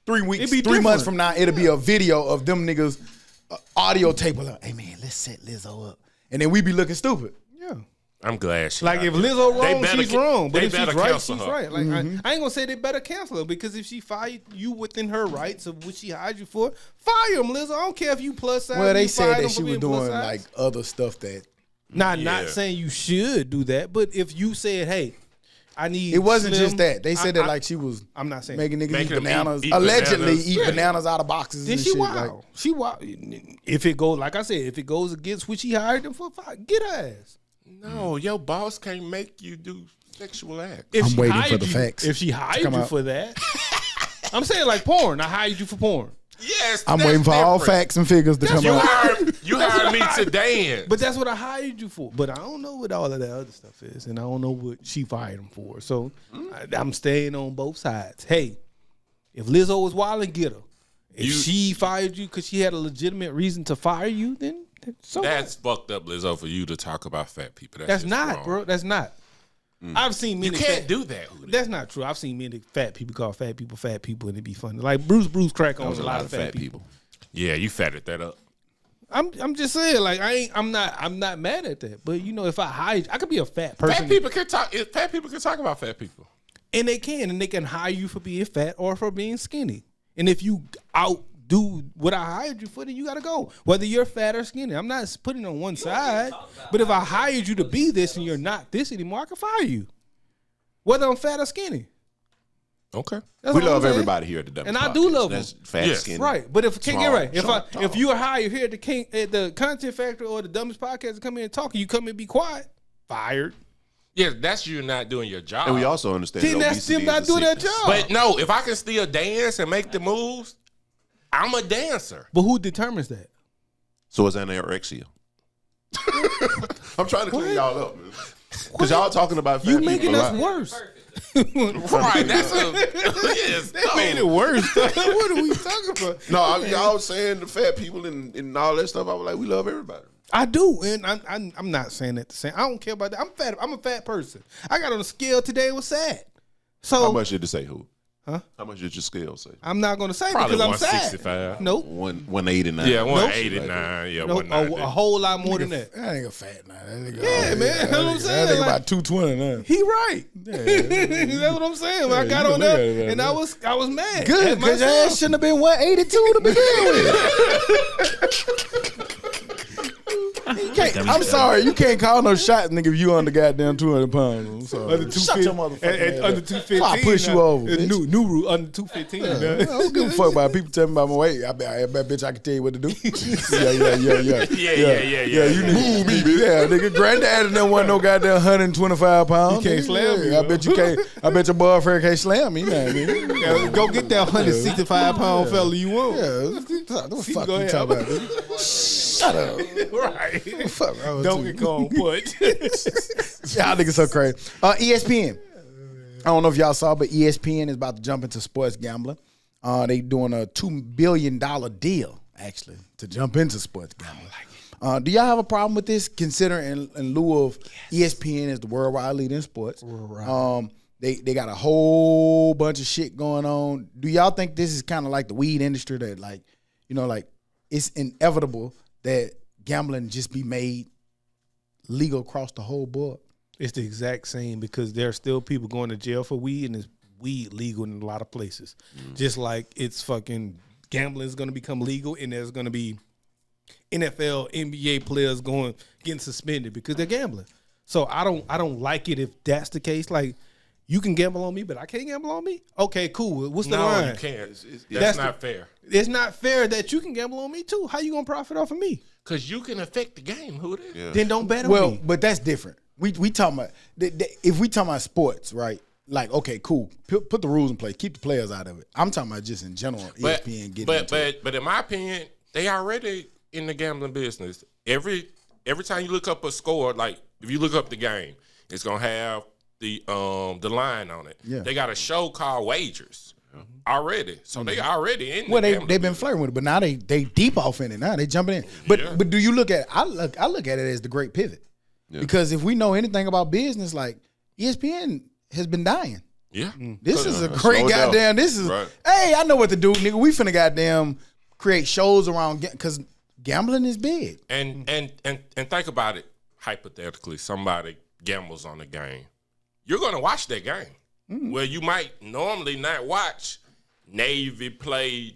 3 weeks, It'd be 3 months different. from now, it'll be a video of them niggas audio tape. Like, hey man, let's set Lizzo up, and then we be looking stupid. Yeah. I'm glad she. Like not if here. Lizzo They wrong, better she's ca- wrong. But they if she's better right, cancel she's her. right. Like I ain't gonna say they better cancel her because if she fired you within her rights of what she hired you for, fire him, Lizzo. I don't care if you plus size. Well, they you said fired that him she for was being plus doing size. like other stuff that Not Yeah. saying you should do that, but if you said, hey, I need it wasn't Slim, just that. They said that like she was I'm not saying making niggas Making eat them bananas, eat allegedly bananas. eat bananas out of boxes Then and she shit. wild. Like, She wild. If it goes, like I said, if it goes against what she hired them for, get her ass. No, your boss can't make you do sexual acts. If I'm she waiting hired for the you- facts If she hired come you out. for that, I'm saying like porn. I hired you for porn. Yes, I'm that's waiting for all different. facts and figures to come You out. hired me to dance. But that's what I hired you for. But I don't know what all of that other stuff is, and I don't know what she fired him for. So I'm staying on both sides. Hey, if Lizzo was wild, get her. If she fired you because she had a legitimate reason to fire you, then so That's fucked up, Lizzo, for you to talk about fat people. that's just not, wrong. bro. That's not. I've seen You many. can't fat, do that. Hootie. That's not true. I've seen many fat people call fat people, and it be funny. Like Bruce crack on There was a lot of fat people. Yeah, you fatted that up. I'm just saying, like I'm not mad at that. But you know, if I hire, I could be a fat person, Fat people can talk. Fat people can talk about fat people. and they can hire you for being fat or for being skinny. And if you outdo what I hired you for, then you gotta go. Whether you're fat or skinny, I'm not putting on one side. But if I hired you to be this and you're not this anymore, I can fire you. Whether I'm fat or skinny. Okay. That's We all I'm love saying. everybody here at the Dummies And I podcast. do love That's them. fat, Yes. skinny. Right, but if can't get Small, right, short, if tall. you are hired here at the Content Factory or the Dummies Podcast to come in and talk, and you come in and be quiet, fired. Yeah, that's you not doing your job. And we also understand Then that's obesity them not is a doing that sickness. job. But no, if I can still dance and make the moves, I'm a dancer. But who determines that? So it's anorexia. I'm trying to clean y'all up, man. Because y'all talking about fat You people making a us lot. worse. Right. That's a yes. That made it worse. What are we talking about? No, y'all saying the fat people and all that stuff. I was like, we love everybody. I do, and I'm not saying that the same. I don't care about that. I'm fat. I'm a fat person. I got on a scale today. It was sad. So How much did it say, who? Huh? How much did your scale say? I'm not going to say Probably because I'm sad. 165. Nope. 189. Yeah, Nope. 189. Yeah, Nope. 190. A whole lot more than that. That nigga fat now. That nigga, Yeah, man. That's what I'm saying. That nigga Like- about 220 now. He right. That's what I'm saying. When I got you on look there at it, and man. I was mad. Good, at because your myself. ass shouldn't have been 182 to begin with. You can't- I'm sorry, you can't call no shot, nigga, if you under goddamn 200 pounds. I'm sorry. Under Shut 250, your motherfucking ass under up. 215. I'll push you now. over, It's bitch. New rule under 215. I now. don't give a fuck about people telling me about my weight. I bet, bitch, I can tell you what to do. yeah. Yeah. You need me, bitch. Yeah, nigga, granddad and them wasn't no goddamn 125 pounds. You can't nigga. slam me, I bro. bet you can't. I bet your boyfriend can't slam me, man. Yeah, go get that 165-pound fella you want. Yeah, what the fuck Go you ahead. talking about, nigga? Shut up. Right. Fuck wrong with Don't you? get cold punch. Y'all niggas so crazy. ESPN. I don't know if y'all saw, but ESPN is about to jump into sports gambling. They doing a $2 billion deal, actually, to jump into sports gambling. Do y'all have a problem with this, considering in lieu of ESPN is the worldwide leader in sports? They got a whole bunch of shit going on. Do y'all think this is kind of like the weed industry that, like, you know, like it's inevitable that gambling just be made legal across the whole board? It's the exact same because there are still people going to jail for weed, and it's weed legal in a lot of places. Just like it's fucking gambling is going to become legal, and there's going to be NFL, NBA players getting suspended because they're gambling. So I don't like it if that's the case. Like, you can gamble on me, but I can't gamble on me. Okay, cool. What's the No, line? you can't. That's That's not fair. It's not fair that you can gamble on me too. How you gonna profit off of me? Because you can affect the game. Who that? Yeah. Then don't bet on Well, me. but that's different. We talking about if we talking about sports, right? like, okay, cool, put the rules in place, keep the players out of it. I'm talking about just in general. ESPN getting into it. But in my opinion, they already in the gambling business. Every time you look up a score, like if you look up the game, it's gonna have the line on it. Yeah. They got a show called Wagers already, so they already in. Well, they've been flirting with it, but now they deep off in it. Now they jumping in. But do you look at? I look at it as the great pivot, because if we know anything about business, like ESPN has been dying. Yeah, This is a great goddamn. This is hey, I know what to do, nigga. We finna goddamn create shows around because gambling is big. And think about it hypothetically. Somebody gambles on the game. You're gonna watch that game. Well, you might normally not watch Navy play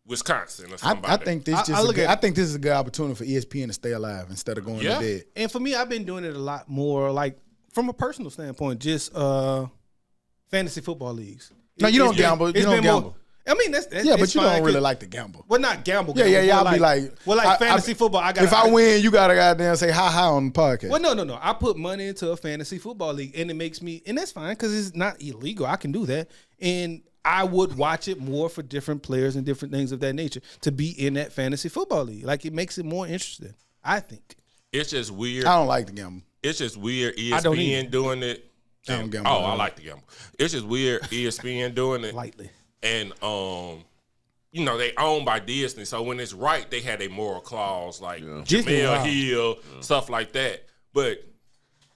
Wisconsin or somebody. I think this I think this is a good opportunity for ESPN to stay alive instead of going to bed. And for me, I've been doing it a lot more, like from a personal standpoint, just fantasy football leagues. No, you don't gamble. You don't gamble. I mean, that's yeah, but you don't really like to gamble. Well, not gamble. Yeah. I'll be like, well, like fantasy football. If I win, you gotta goddamn say hi on the podcast. Well, no. I put money into a fantasy football league, and it makes me, and that's fine because it's not illegal. I can do that, and I would watch it more for different players and different things of that nature to be in that fantasy football league. Like it makes it more interesting. I think it's just weird. I don't like to gamble. It's just weird. ESPN doing it. I don't gamble. I like to gamble. It's just weird. ESPN doing it lightly, and they owned by Disney, so when it's right, they had a moral clause like Jamel Hill, stuff like that. But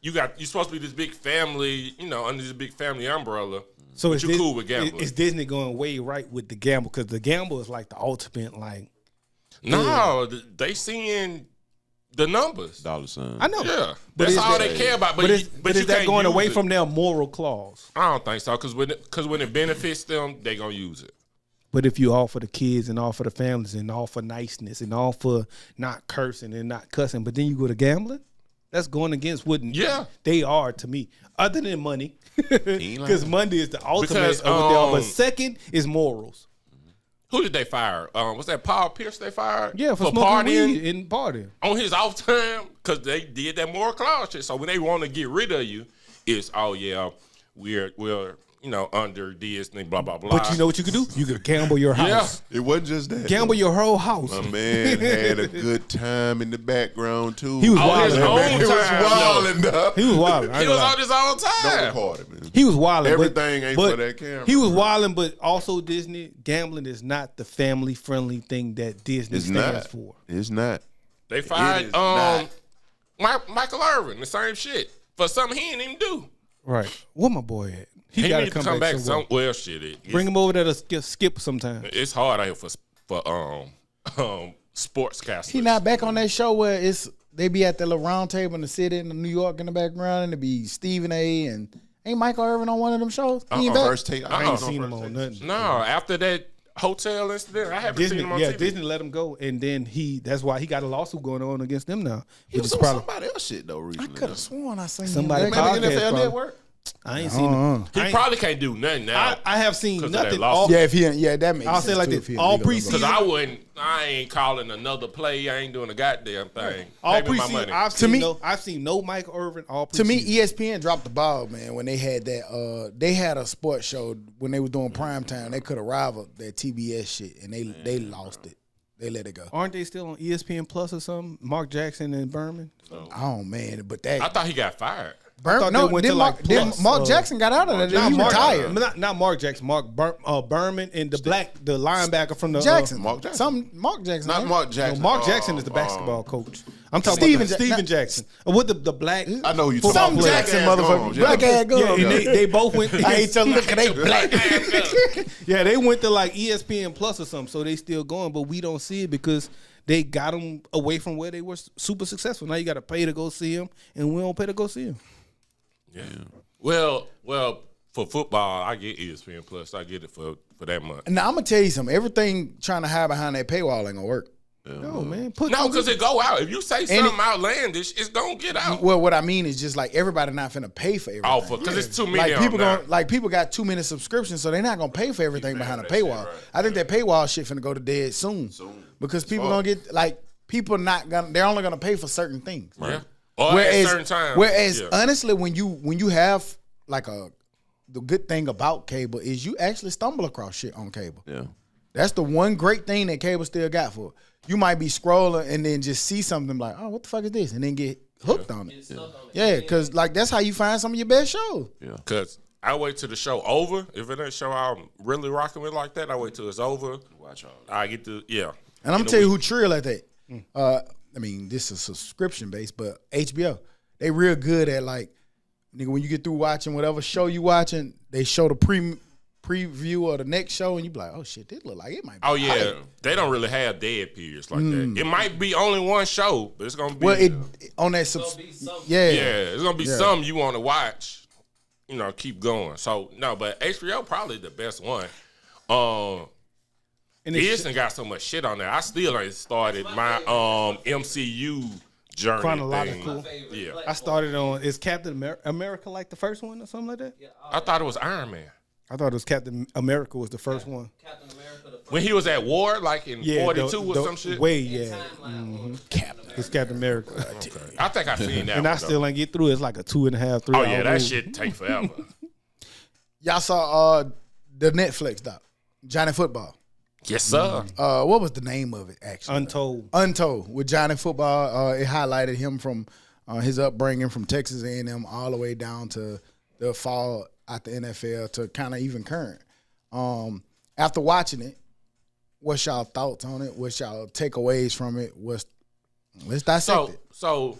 you're supposed to be this big family, under this big family umbrella. So you're cool with gambling. Is Disney going way right with the gamble? Because the gamble is like the ultimate, like. No, they seeing the numbers. Dollar sign. I know. Yeah, that's all they care about. But is that going away from their moral clause? I don't think so, because when it benefits them, they gonna use it. But if you all for the kids and all for the families and all for niceness and all for not cursing and not cussing, but then you go to gambling, that's going against what they are to me. Other than money, because money is the ultimate of what they are. But second is morals. Who did they fire? Was that Paul Pierce they fired? Yeah, for smoking weed and partying. On his off time, because they did that moral clause shit. So when they want to get rid of you, it's, we're under Disney, blah, blah, blah. But you know what you could do? You could gamble your house. It wasn't just that. Gamble your whole house. My man had a good time in the background, too. He was wilding. He was wilding. He was on his own time. Don't record it, man. He was wilding. Everything ain't for that camera. He was wilding, but also Disney, gambling is not the family-friendly thing that Disney stands for. It's not. They fired Michael Irvin, the same shit, for something he didn't even do. Right. Where my boy at? He got to come back somewhere. Bring him over there to skip sometime. It's hard out here for sportscasters. He not back on that show where they be at the little round table in the city in New York in the background, and it be Stephen A. and ain't Michael Irvin on one of them shows? He ain't back? First take. I ain't seen him on nothing. No, after that hotel incident, I haven't seen him on TV. Disney let him go, and then that's why he got a lawsuit going on against them now. He was on somebody else shit though recently. I could have sworn I seen somebody him. Maybe NFL Network. I ain't seen him. He probably can't do nothing now. I have seen nothing. That makes sense. I'll say like this: all preseason. Because I ain't calling another play. I ain't doing a goddamn thing. All Pay me my preseason, money. I've seen no Michael Irvin. All preseason. To me, ESPN dropped the ball, man. When they had that, they had a sports show when they was doing prime time. They could have rivaled that TBS shit, and they lost it. They let it go. Aren't they still on ESPN Plus or something? Mark Jackson and Berman. Oh man, but that I thought he got fired. Mark Jackson got out of that. He retired. Not Mark Jackson. Mark Berman and the linebacker from the Jackson. Mark Jackson. Mark Jackson. Not Mark Jackson. No, Mark Jackson is the basketball coach. I'm talking about Steven Jackson. With the black. I know you talking about Jackson, motherfucker. Black ass girl. Yeah, and they both went. I hate to look at they black. Yeah, they went to like ESPN Plus or something, so they still going, but we don't see it because they got them away from where they were super successful. Now you got to pay to go see them, and we don't pay to go see them. Yeah. Well, for football, I get ESPN Plus. I get it for that month. Now I'm gonna tell you something. Everything trying to hide behind that paywall ain't gonna work. No, man. Because it go out. If you say something outlandish, it's gonna get out. Well, what I mean is just like everybody not finna pay for everything. Because it's too many. People got too many subscriptions, so they're not gonna pay for everything behind a paywall. Right. I think that paywall shit finna go to dead soon. Because people gonna get they're only gonna pay for certain things. Right. Yeah. Or at certain times. Whereas honestly, when you have like a the good thing about cable is you actually stumble across shit on cable. Yeah. That's the one great thing that cable still got for it. You might be scrolling and then just see something like, oh, what the fuck is this? And then get hooked on it. Yeah, because like that's how you find some of your best shows. Yeah. Because I wait till the show over. If it ain't a show I'm really rocking with like that, I wait till it's over. Watch all. I get to, yeah. And I'm gonna tell you who trill at that. I mean, this is subscription based, but HBO, they real good at like, nigga, when you get through watching whatever show you watching, they show the preview of the next show, and you be like, oh shit, this look like it might be. Oh yeah, hype. they don't really have dead periods like that. It might be only one show, but it's gonna be. Well, on that, yeah, it's gonna be something you want to watch. You know, keep going. So no, but HBO probably the best one. And Disney got so much shit on there. I still ain't started my MCU journey. Chronological. Thing. Yeah, I started on, is Captain America like the first one or something like that? Yeah, I thought it was Iron Man. I thought it was Captain America was the first one. Captain America, the first When he was at war, like in 42 or the some shit. Way, yeah. Captain It's Captain America. Okay. I think I seen that And one, I still ain't get through it. It's like a 2.5, 3 Oh hour yeah, that movie. shit take forever. Y'all saw the Netflix doc, Johnny Football. Yes, sir. What was the name of it actually? Untold. With Johnny Football. It highlighted him from his upbringing from Texas A&M all the way down to the fall at the NFL to kind of even current. After watching it, what's y'all thoughts on it? What's y'all takeaways from it? Let's dissect it. So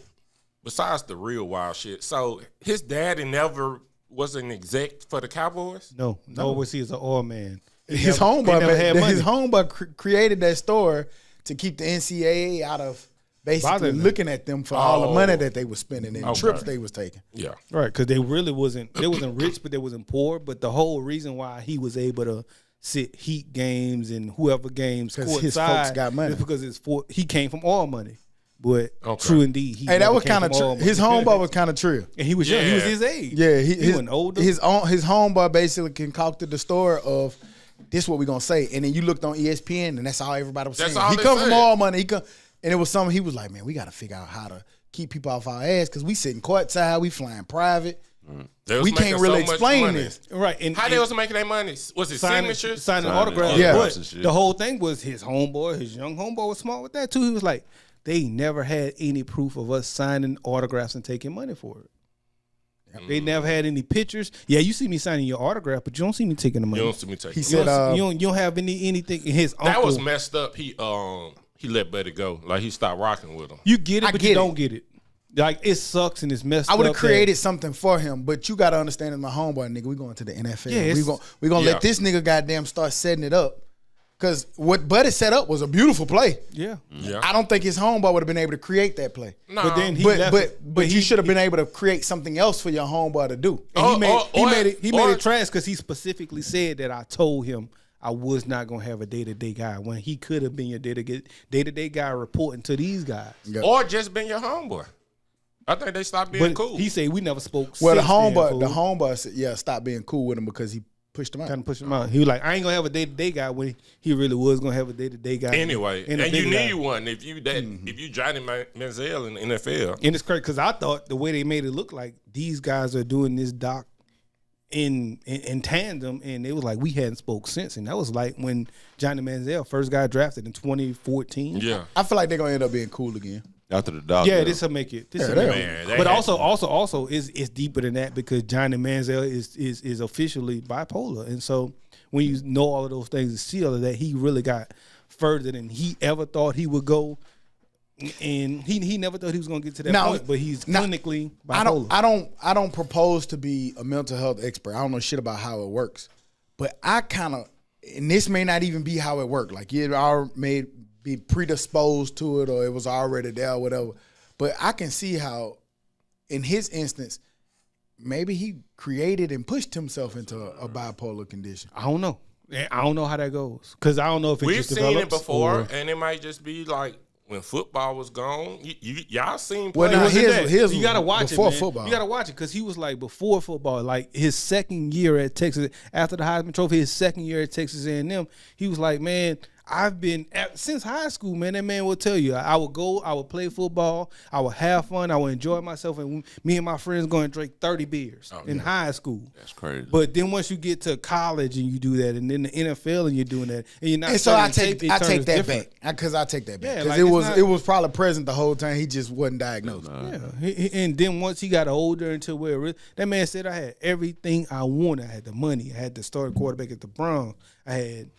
besides the real wild shit, so his daddy never was an exec for the Cowboys? No. Was he as an oil man. His never had money. homeboy created that store to keep the NCAA out of basically looking at them for all the money that they were spending and trips they was taking. Yeah. Right, because they really wasn't rich, but they wasn't poor. But the whole reason why he was able to sit Heat games and whoever games because his folks got money. is because he came from oil money. But true indeed, hey, that was kind of true. His homeboy was kind of true, and he was young. He was his age. Yeah, he wasn't older. His homeboy basically concocted the story of this is what we gonna say, and then you looked on ESPN, and that's all everybody was saying. He come from all money. And it was something he was like, man, we got to figure out how to keep people off our ass because we sitting courtside, we flying private. We can't really explain this, right? And how they was making their money? Was it signatures? Signing autographs? Yeah. But the whole thing was his homeboy, his young homeboy was smart with that too. He was like, they never had any proof of us signing autographs and taking money for it. They never had any pictures. Yeah, you see me signing your autograph, but you don't see me taking the money. You don't see me taking. He said, you don't have anything. His uncle, that was messed up. He let Buddy go. Like he stopped rocking with him. You get it, but you don't get it. Like it sucks and it's messed up. I would have created something for him, but you got to understand, as my homeboy, nigga, we going to the NFL. Yeah, we gonna let this nigga goddamn start setting it up. Because what Buddy set up was a beautiful play. Yeah. I don't think his homeboy would have been able to create that play. No. But then but you should have been able to create something else for your homeboy to do. And he made it trash because he specifically said that I told him I was not gonna have a day-to-day guy when he could have been your day-to-day guy reporting to these guys. Yeah. Or just been your homeboy. I think they stopped being cool. He said we never spoke. Well, the homeboy said, stop being cool with him because he pushed him out. Kind of pushed him out. He was like, I ain't gonna have a day-to-day guy when he really was gonna have a day-to-day guy. Anyway, and you need one if you Johnny Manziel in the NFL. And it's crazy because I thought the way they made it look like these guys are doing this doc in tandem, and it was like we hadn't spoke since, and that was like when Johnny Manziel first got drafted in 2014. Yeah, I feel like they're gonna end up being cool again. After the dog. Yeah, this will make it. But also, it's deeper than that because Johnny Manziel is officially bipolar, and so when you know all of those things and see all of that, he really got further than he ever thought he would go, and he never thought he was going to get to that point. But he's clinically bipolar. I don't propose to be a mental health expert. I don't know shit about how it works, but I kind of, and this may not even be how it worked. Like it all may be predisposed to it, or it was already there, or whatever. But I can see how, in his instance, maybe he created and pushed himself into a bipolar condition. I don't know. I don't know how that goes because I don't know if we've just seen it develops before, and it might just be like when football was gone. Y'all seen. Well, now here's you gotta watch before it, man. football. You gotta watch it because he was like before football, like his second year at Texas after the Heisman Trophy, his second year at Texas A&M. He was like, man, I've been since high school, man. That man will tell you, I would go, I would play football, I would have fun, I would enjoy myself, and me and my friends go and drink 30 beers in high school. That's crazy. But then once you get to college and you do that, and then the NFL and you're doing that, and you're not. And so I studying take tape, it that turns different. back because I take that back Yeah, because like, it was probably present the whole time. He just wasn't diagnosed. Yeah, and then once he got older until where that man said, I had everything I wanted. I had the money. I had the starting quarterback at the Browns. I had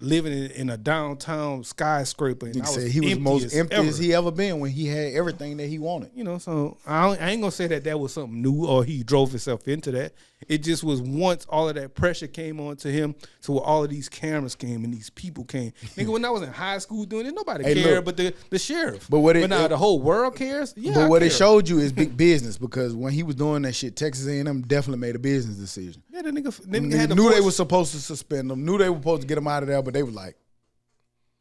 living in a downtown skyscraper. And He I said was he was most empty ever. as he ever been when he had everything that he wanted. You know, so I ain't gonna say that was something new or he drove himself into that. It just was once all of that pressure came onto him, so where all of these cameras came and these people came. Nigga, when I was in high school doing it, nobody cared but the sheriff. But what now the whole world cares. Yeah, but I what care. it showed you is big business because when he was doing that shit, Texas A&M definitely made a business decision. Yeah, the nigga They had the knew they force. were supposed to suspend him. Knew they were supposed to get him out of there, but they were like,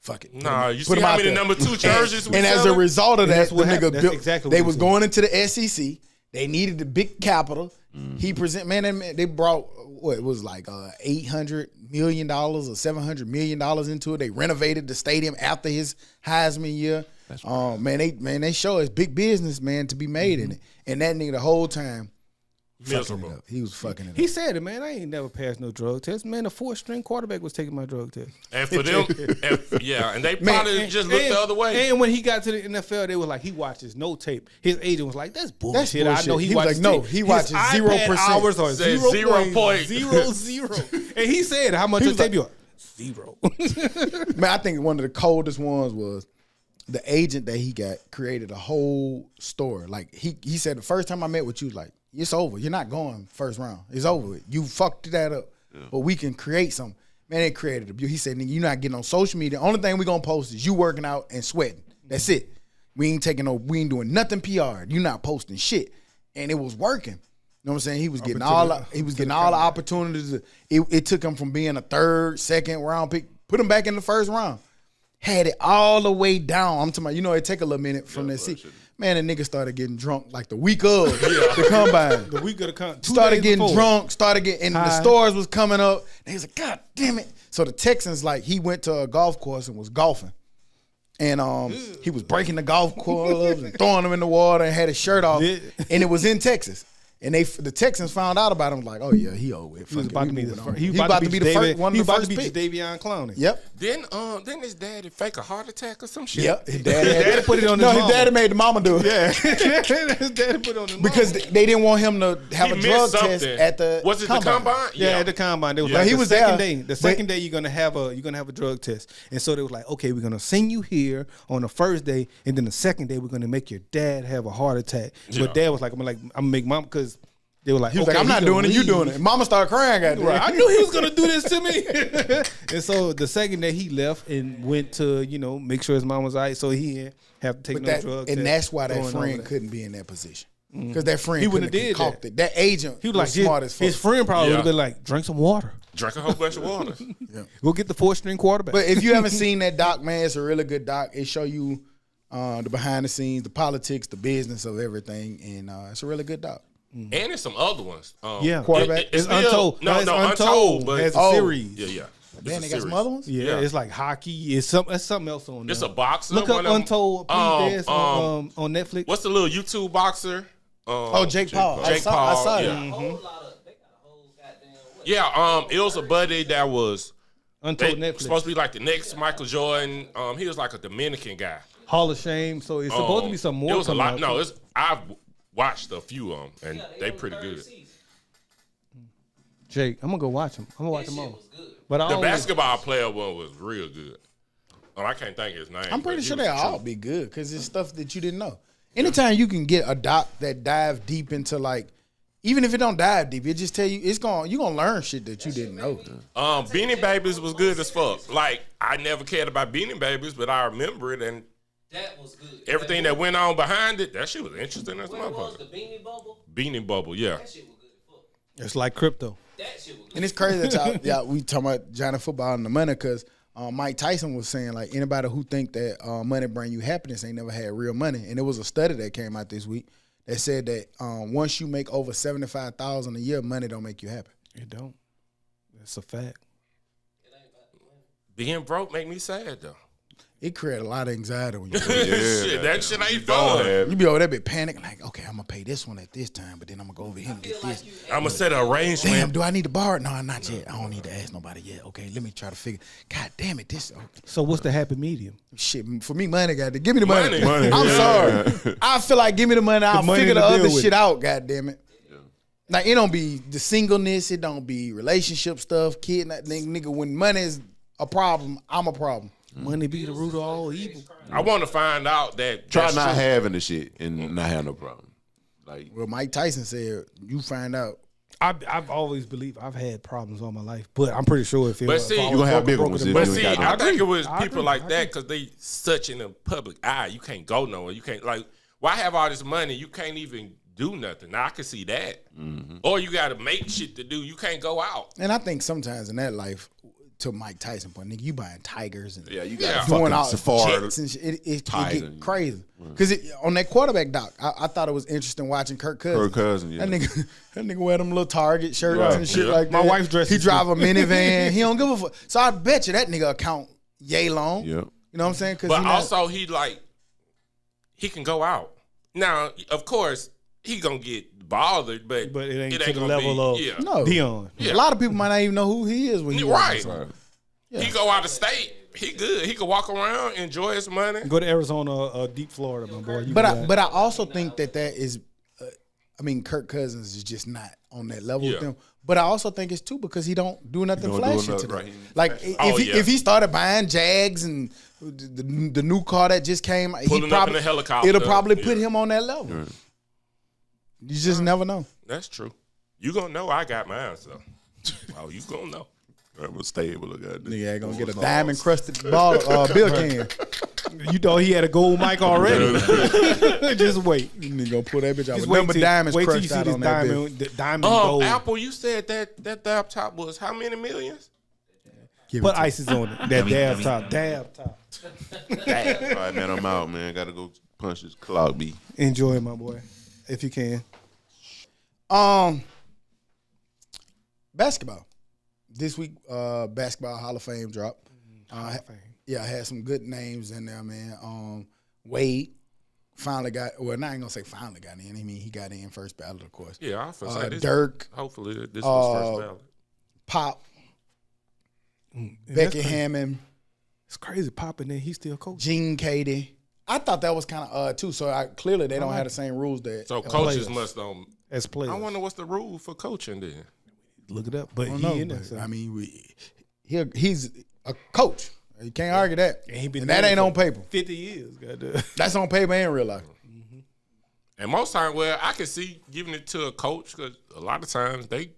"Fuck it." Nah, you Put see him how out many there. number 2 jerseys we And as a selling? result of that, that's the what nigga happened. That's built. exactly what They he was was going into the SEC. They needed the big capital. He they brought what it was like $800 million or $700 million into it. They renovated the stadium after his Heisman year. They show it's big business, man, to be made in it. And that nigga the whole time fucking it Miserable. up. He was fucking it He up. said it, man. I ain't never passed no drug test. Man, the 4th-string quarterback was taking my drug test. And for them, and they probably just looked the other way. And when he got to the NFL, they were like, he watches no tape. His agent was like, that's bullshit. bullshit. I know He he was watches like, no, tape. he His watches iPad 0%. hours are Said 0.00. And he said, how much was tape you? 0. Man, I think one of the coldest ones was the agent that he got created a whole story. Like he said, the first time I met with you, like, it's over. You're not going first round. It's over with. You fucked that up. Yeah. But we can create something. Man, they created a. He said, nigga, you're not getting on social media. The only thing we gonna post is you working out and sweating. That's it. We ain't doing nothing PR. You not posting shit. And it was working. You know what I'm saying? He was getting all the opportunities. It took him from being a 3rd, 2nd round pick, put him back in the 1st round. Had it all the way down. I'm talking about, it take a little minute from that seat. Man, the nigga started getting drunk like the week of the combine. The week of the combine. Started getting drunk, and the stores was coming up. And he was like, God damn it. So the Texans, like, he went to a golf course and was golfing. And he was breaking the golf clubs and throwing them in the water and had his shirt off. And it was in Texas. And the Texans found out about him, like, oh yeah, he over it. He was about to be the first. He was about to be the first one. He of was the about to first be pick. Davion Clowney. Yep. Then his daddy fake a heart attack or some shit. Yep. His daddy put it on No, his his mama. daddy made the mama do it. Yeah. His daddy put it on the Because they didn't want him to have He a drug missed test something. at the Was it the combine? Yeah, at the combine. They was Yeah. like He the was second there. day. The second day you're gonna have a drug test. And so they was like, okay, we're gonna send you here on the first day, and then the second day we're gonna make your dad have a heart attack. Yeah. But dad was like, I'm gonna make mom because they were like, He was okay, like, I'm not he gonna doing it, you leave. doing it. And mama started crying, goddamn. Right. I knew he was gonna do this to me. And so the second day he left and went to, make sure his mom was all right, so he didn't have to take no drug test. And that's why that going over friend that. couldn't be in that position. Because that friend He couldn't wouldn't have have did concocted. That agent He was like, smart as fuck. his friend probably would have Yeah. been like, drink some water. Drank a whole bunch of water. We'll get the 4th-string quarterback. But if you haven't seen that doc, man, it's a really good doc. It show you the behind the scenes, the politics, the business of everything, and it's a really good doc. And there's some other ones. Yeah, Quarterback. It's still- Untold. No, it's Untold. But as a series. yeah. Man, It's they a got some series. other ones? Yeah, Yeah. it's like hockey. It's something else on there. It's a boxer. Look one up of them- Untold, please. Dance on Netflix. What's the little YouTube boxer? Jake Paul. Jake I saw Paul. it. Yeah. A whole lot of, they got a whole goddamn what? Yeah, it was a buddy that was Untold Netflix. supposed to be like the next Michael Jordan. He was like a Dominican guy. Hall of Shame. So it's supposed to be some more. It was a coming lot. out. No, I've watched a few of them, and Yeah, they on the pretty 3rd good. season. Jake, I'm gonna go watch them. I'm gonna watch That them shit all. was good. But I The always, basketball player one was real good. I can't think of his name. I'm pretty but he sure was they the all truth. be good because it's stuff that you didn't know. Anytime you can get a doc that dive deep into like, even if it don't dive deep, it just tell you you're gonna learn shit that you didn't know. Beanie Babies was good as fuck. Like I never cared about Beanie Babies, but I remember it and That was good. everything that went on behind it. That shit was interesting as a What was motherfucker. the Beanie Bubble? Beanie Bubble, yeah. That shit was good as fuck. it's like crypto. That shit was good. And it's crazy that we talking about Johnny football and the money because Mike Tyson was saying like anybody who think that money bring you happiness ain't never had real money. And there was a study that came out this week that said that once you make over $75,000 a year, money don't make you happy. It don't. That's a fact. being broke make me sad though. It created a lot of anxiety when you Shit, that shit ain't fun. you be over there, be panicking like, okay, I'm gonna pay this one at this time, but then I'm gonna go over here and get this. I'm gonna set an arrangement. Damn, do I need to borrow it? No, not yet. I don't need to ask nobody yet. Okay, let me try to figure. God damn it, this So what's the happy medium? shit for me. Money, goddamn. Give me the money. Money. I'm sorry. I feel like give me the money. I'll money figure to the deal other with shit it. out. God damn it. Like it don't be the singleness. It don't be relationship stuff. Kid, nigga. When money is a problem, I'm a problem. Money be the root of all evil. I want to find out that Try that's not true. having the shit and not have no problem. Like, Well, Mike Tyson said, you find out. I've always believed I've had problems all my life, but I'm pretty sure if it But was, see, if I you was gonna have broken, bigger ones broken, if But you see, ain't got I think it was I people agree. like I that because they such in the public eye. You can't go nowhere. You can't like. Why have all this money? You can't even do nothing. Now I can see that. Or you got to make shit to do. You can't go out. And I think sometimes in that life, to Mike Tyson point, nigga, you buying tigers and yeah, you Yeah. got doing fucking all safari. jets and shit. It Tiger. get crazy. Because on that quarterback doc, I thought it was interesting watching Kirk Cousins. Kirk Cousins, yeah. That nigga wear them little Target shirts Right. and shit Yeah. like that. My wife dresses He drive too. a minivan. He don't give a fuck. So I bet you that nigga account yay long. Yep. You know what I'm saying? But also he can go out. Now, of course, he gonna get bothered, but But it ain't to the gonna level of yeah. no. Dion. A lot of people might not even know who he is when you Right. Right. He go out of state. He good. He can walk around, enjoy his money. Go to Arizona, deep Florida, my boy. You got it. But I also think that is, I mean, Kirk Cousins is just not on that level with Yeah. them. But I also think it's too because he don't do nothing don't do flashy nothing, today. right. He ain't Like flashy. if he started buying Jags and the new car that just came, he Pulling up probably in a helicopter. it'll probably put Yeah. him on that level. You just never know. That's true. You gonna know I got mine, so. Oh, you gonna know. I'm a stable look at Nigga ain't gonna get a diamond crusted ball bill can. You thought he had a gold mic already. Just wait. Nigga gonna pull that bitch out Just with wait number till, diamonds wait till you crushed see out this on that bitch. diamond, the diamond gold. Apple, you said that Daptop was how many millions? Give Put it to ISIS on it. That dab top. Dab top. All right, man, I'm out, man. Gotta go punch this clock B. Enjoy it, my boy. If you can. Basketball. This week, Basketball Hall of Fame dropped. Fame. Yeah, I had some good names in there, man. Wade finally got, well, not even gonna say finally got in. I mean, he got in first ballot, of course. Yeah, I feel say this. Dirk, Hopefully, this was first ballot. Pop, And Becky that's crazy. Hammond, It's crazy popping there. He's still coaching. Gene Katie. I thought that was kind of odd too. So clearly they don't have the same rules that. So coaches players. must As players. I wonder what's the rule for coaching then. Look it up. But I don't he know, in there. but, So. I mean, he's a coach. You can't argue that. And he been And that doing ain't it on for paper. 50 years. Goddamn. That's on paper and real life. And most times, well, I can see giving it to a coach because a lot of times they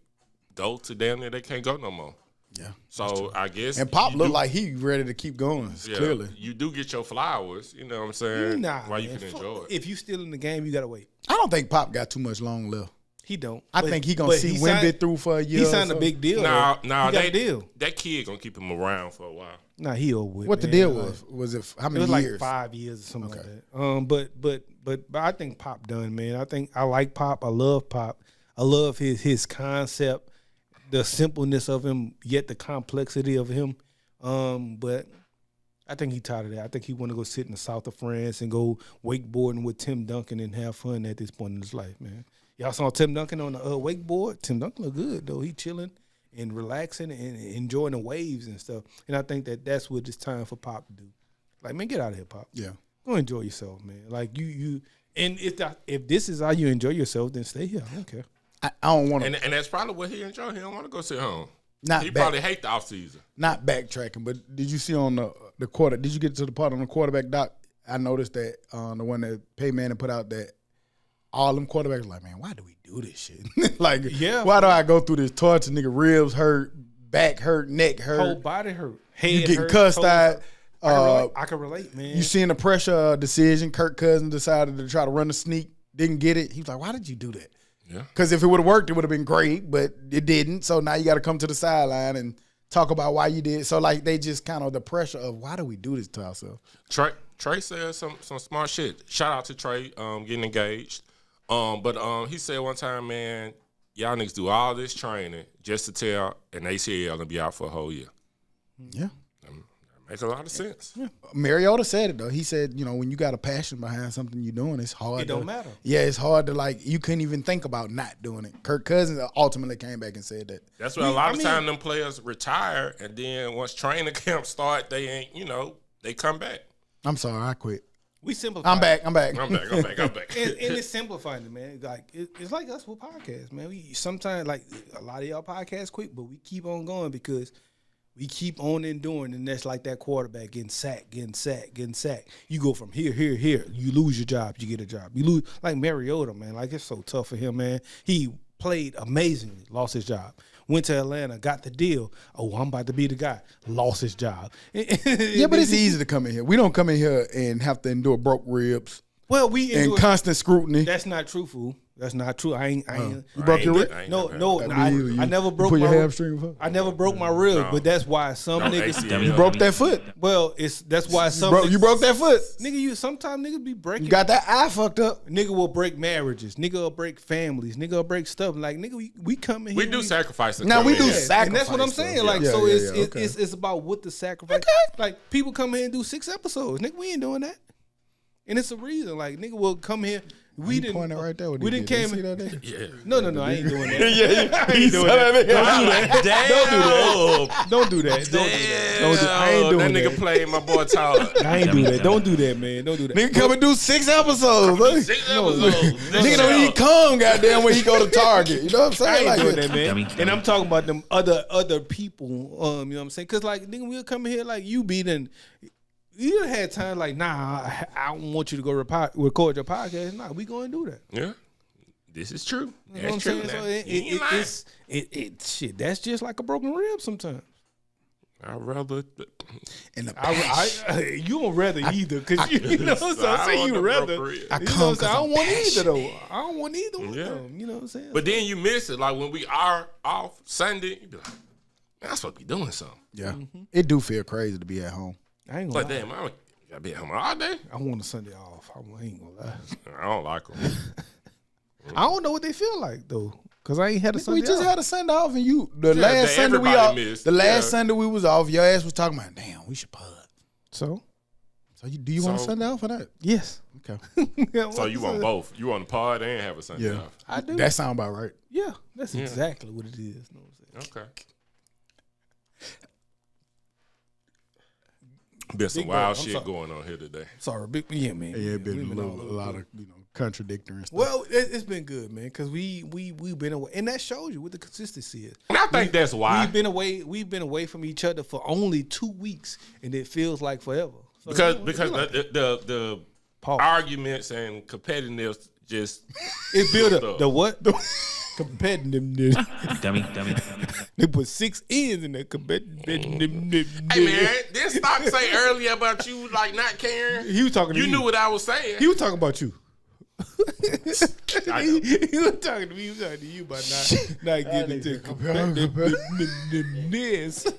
go to damn near they can't go no more. Yeah. So I guess And Pop you looked do- like he ready to keep going. yeah, Clearly, you do get your flowers. You know what I'm saying? Nah, while you man. can enjoy it. If you still in the game, you gotta wait. I don't think Pop got too much long left. He don't. I But- think he gonna but see he Wemby signed- through for a year. He or signed a so. big deal. Nah, though. He got a deal. That kid gonna keep him around for a while. Nah, he over with. What the man. deal Like, was? Was it how It many was like years? 5 years or something like that. But I think Pop done, man. I like Pop. I love Pop. I love his concept, the simpleness of him, yet the complexity of him. But I think he tired of that. I think he want to go sit in the south of France and go wakeboarding with Tim Duncan and have fun at this point in his life, man. Y'all saw Tim Duncan on the wakeboard. Tim Duncan look good though. He chilling and relaxing and enjoying the waves and stuff. And I think that's what it's time for Pop to do. Like, man, get out of here, Pop. Yeah. Go enjoy yourself, man. Like you and if this is how you enjoy yourself, then stay here. I don't care. I don't want to. And that's probably what he enjoy. He don't want to go sit home. Not He back, probably hate the off season. not backtracking, but did you see on the quarter? Did you get to the part on the quarterback doc? I noticed that the one that Pay Manning put out that all them quarterbacks were like, man, why do we do this shit? Like, Yeah. why do I go through this torture? Nigga, ribs hurt, back hurt, neck hurt. Whole body hurt. Head You getting hurt, cussed toes out. hurt. I can relate, man. You seeing the pressure decision. Kirk Cousins decided to try to run the sneak, didn't get it. He was like, why did you do that? Yeah. Because if it would have worked, it would have been great, but it didn't. So now you got to come to the sideline and talk about why you did. So, like, they just kind of the pressure of why do we do this to ourselves? Trey said some smart shit. Shout out to Trey getting engaged. But he said one time, man, y'all niggas do all this training just to tell an ACL and be out for a whole year. Yeah. Makes a lot of sense. Mariota said it though. He said, you know, when you got a passion behind something you're doing, it's hard. It don't matter. Yeah, it's hard to like. You couldn't even think about not doing it. Kirk Cousins ultimately came back and said that. That's why a lot of time them players retire, and then once training camp start, they ain't, you know, they come back. I'm sorry, I quit. We simplify. I'm back. I'm back. and it's simplifying it, man. Like it's like us with podcasts, man. We sometimes like a lot of y'all podcasts quit, but we keep on going because we keep on enduring, and that's like that quarterback getting sacked. You go from here. You lose your job, you get a job. You lose like Mariota, man. Like it's so tough for him, man. He played amazingly, lost his job. Went to Atlanta, got the deal. Oh, I'm about to be the guy. Lost his job. Yeah, but it's easy to come in here. We don't come in here and have to endure broke ribs. Well, and constant scrutiny. That's not true, fool. That's not true. I ain't. You broke your rib? No. I never broke put my your hamstring before? I never broke my rib, but that's why some niggas. You broke that foot. Well, that's why some. You broke that foot. Nigga, sometimes niggas be breaking. You got that eye fucked up. Nigga will break marriages. Nigga will break families. Nigga will break stuff. Like nigga, we come in here. We do sacrifice. Now we do sacrifice. And that's what I'm saying. Like so, it's about what the sacrifice. Okay. Like people come here and do 6 episodes. Nigga, we ain't doing that. And it's a reason. Like nigga will come here. We didn't. Point it right there. We didn't came. Yeah. No. I ain't doing that. Yeah. I ain't doing that. Damn. Don't do that. I ain't doing that. That nigga playing my boy Tyler. I ain't do that. Don't do that, man. Don't do that. Nigga come and do 6 episodos. Nigga don't even come, goddamn, when he go to Target. You know what I'm saying? I ain't doing that, man. And I'm talking about them other people. You know what I'm saying? Because like nigga, we'll come here like you beating. You done had time like, nah, I don't want you to go record your podcast. Nah, we going to do that. Yeah, this is true. You know what I'm saying? So shit. That's just like a broken rib sometimes. I'd rather. And you don't rather either because you know what I'm saying. You rather. You know what I'm saying. I don't want either though. I don't want either one of them. You know what I'm saying. But then you miss it. Like when we are off Sunday, you be like, man, I'm supposed to be doing something. Yeah, it do feel crazy to be at home. I ain't It's gonna like, damn, I gotta be at home all day. I want a Sunday off. I ain't gonna lie. I don't like them. I don't know what they feel like though, cause I ain't had a Sunday. We just off. had a Sunday off, and last Sunday we off. Missed. The last Sunday we was off. Your ass was talking about, damn, we should pod. So Do you want a Sunday off for that? Yes. Okay. So you want both? You want to pod and have a Sunday off? I do. That sound about right. Yeah, that's exactly what it is. You know what I'm saying? Okay. Been some wild shit going on here today. Sorry, man. Yeah, it been a lot of contradictory stuff. Well, it's been good, man, because we've been away, and that shows you what the consistency is. And I think that's why we've been away from each other for only 2 weeks, and it feels like forever. So, because the arguments and competitiveness just it built up the what the competitiveness. Dummy. They put 6 N's in that competitiveness. Hey man, didn't Stock say earlier about you like not caring? He was talking to you. You Knew what I was saying. He was talking about you. I know. He was talking to me. He was talking to you about not getting into competitiveness.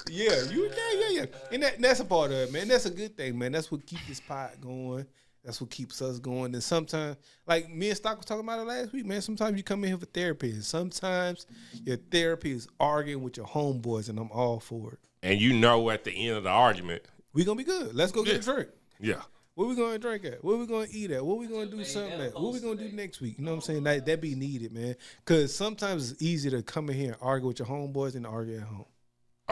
Yeah. And that's a part of it, man. That's a good thing, man. That's what keeps this pot going. That's what keeps us going. And sometimes, like me and Stock was talking about it last week, man, sometimes you come in here for therapy. And sometimes your therapy is arguing with your homeboys, and I'm all for it. And you know at the end of the argument, we going to be good. Let's go get a drink. Yeah. What we going to drink at? What we going to eat at? What we going to do something at? What we going to do next week? You know what I'm saying? That be needed, man. Because sometimes it's easy to come in here and argue with your homeboys than argue at home.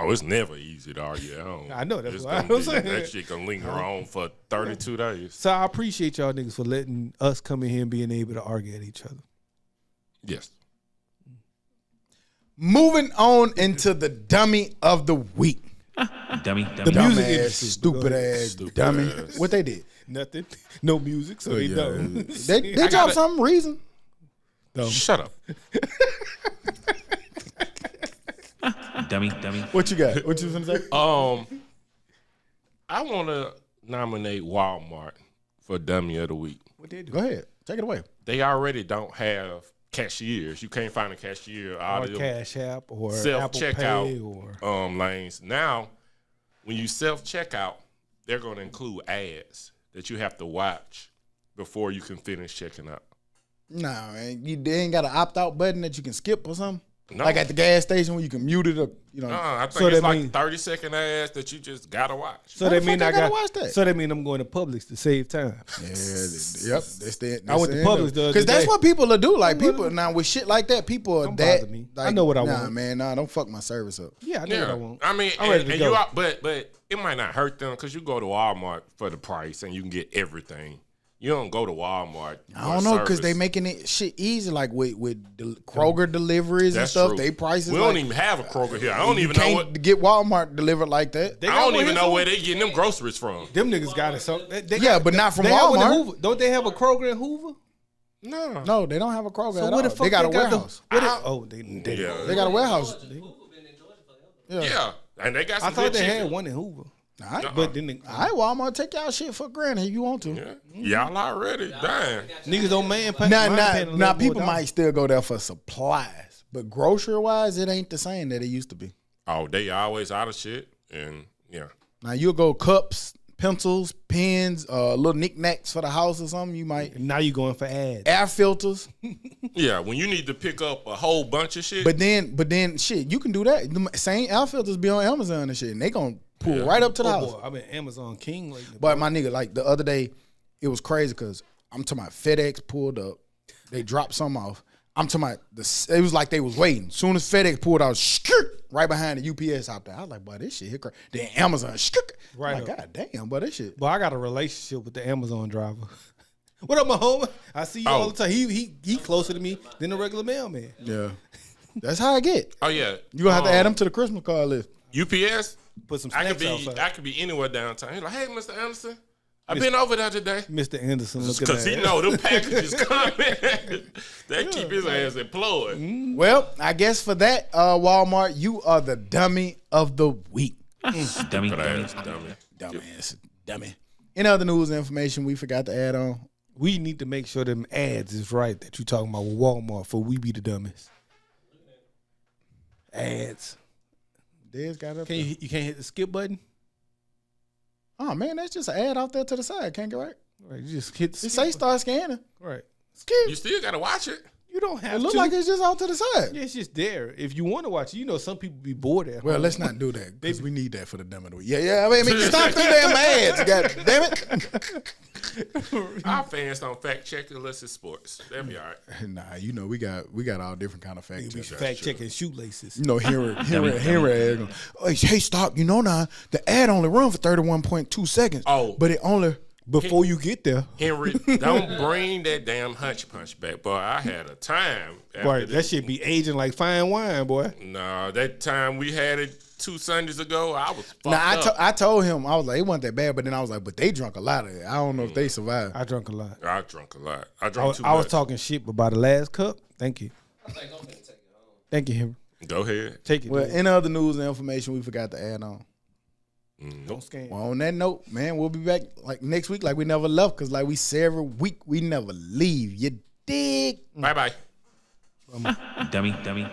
Oh, it's never easy to argue at home. I know, that's It's what gonna I'm be- saying. That shit gonna linger on for 32 days. So I appreciate y'all niggas for letting us come in here and being able to argue at each other. Yes. Moving on into the dummy of the week. Dummy. The Dumb music ass, industry. stupid ass, dummy. ass. What they did? Nothing. No music, so they don't. They dropped some reason. Shut up. Dummy. What you got? What you finna say? I want to nominate Walmart for Dummy of the Week. What they do? Go ahead. Take it away. They already don't have cashiers. You can't find a cashier out Or of them Cash App or Apple Pay self-checkout or lanes. Now, when you self-checkout, they're going to include ads that you have to watch before you can finish checking out. Nah, man. They ain't got an opt-out button that you can skip or something? No. Like at the gas station when you can mute it up, you know. I think So it's that like mean- 30-second ads that you just gotta watch. So Why that the mean fuck I I gotta got. watch that? So that mean I'm going to Publix to save time. Yeah, yep. That's the. I went to Publix the other because that's day. what people will do. Like people now with shit like that, people are Don't that. bother me. Like, I know what I nah, want. man, don't fuck my service up. Yeah, I know what I want. I mean, I'm ready to and go. you are, but it might not hurt them because you go to Walmart for the price and you can get everything. You don't go to Walmart. I don't know because they making it shit easy, like with Kroger deliveries That's and stuff. true. They prices. We don't even have a Kroger here. I don't even know can't what. get Walmart delivered like that. They I got don't one even here know for- where they getting them groceries from. Them niggas got it. So they Yeah, got- but not from they have one in Walmart. Hoover. Don't they have a Kroger in Hoover? No. No, they don't have a Kroger So at what the all. fuck They got a got the- warehouse. what it- oh, they Yeah. They got a warehouse. Yeah. And they got some I thought good they chicken. had one in Hoover. All right, But then they, all right, Walmart, take y'all shit for granted if you want to. Yeah. Y'all already. Damn. niggas don't man pay. Now people might still go there for supplies, but grocery wise, it ain't the same that it used to be. Oh, they always out of shit. And yeah. Now you'll go cups, pencils, pens, little knickknacks for the house or something. You might Now you going for ads. air filters, Yeah. When you need to pick up a whole bunch of shit. but then shit, you can do that. The same air filters be on Amazon and shit, and they gonna pull right up to the house. Boy, I've been Amazon King lately. But my nigga, like the other day, it was crazy because I'm talking about FedEx pulled up, they dropped something off. I'm talking about it was like they was waiting. Soon as FedEx pulled out, right behind the UPS hopped there. I was like, boy, this shit here crazy. Then Amazon, Right I'm like, up. god damn, boy, this shit. But I got a relationship with the Amazon driver. What up, my homie? I see you all the time. He closer to me than the regular mailman. Yeah, that's how I get. Oh, yeah. You gonna have to add them to the Christmas card list. UPS. Put some I snacks could outside. be anywhere downtown. He's like, hey, Mr. Anderson, I've been over there today. Mr. Anderson, look at Because he that. know them packages coming. They keep his ass employed. Well, I guess for that, Walmart, you are the dummy of the week. Dummy. But Dummy. ass dummy. Dumbass, dummy. Any other news and information we forgot to add on? We need to make sure them ads is right that you talking about with Walmart for we be the dumbest. Ads. Dez got it up Can there. you can't hit the skip button? Oh man, that's just an ad out there to the side. Can't get right. Right, you just hit the It skip say start scanning. button. Right. You still got to watch it. You don't have It look to. like it's just out to the side. Yeah, it's just there. If you want to watch it, you know some people be bored at Well, home. let's not do that because we need that for the dumb of the week. Yeah. I mean, stop them damn ads. God damn it. Our fans don't fact check unless it's sports. They'll be all right. Nah, you know we got all different kind of fact We checks. fact checking shoelaces. You know, Henry ad. Hey, stop. You know now the ad only run for 31.2 seconds. Oh. but it only Before you get there. Henry, don't bring that damn hunch punch back, boy. I had a time. after Right, that this. shit be aging like fine wine, boy. Nah, that time we had it 2 Sundays ago, I was fucked Now up. I told him I was like it wasn't that bad, but then I was like, but they drunk a lot of it. I don't know if they survived. I drunk a lot. I drunk a lot. I I drank was, too I was much. talking shit about the last cup. Thank you. I think I'm finna take it home. Thank you, Henry. Go ahead. Take it. Well, dude. any other news and information we forgot to add on? Don't scam. Well, on that note, man, we'll be back like next week, like we never left, because like we say every week, we never leave. You dig? Bye bye. Dummy. Dummy. Dummy.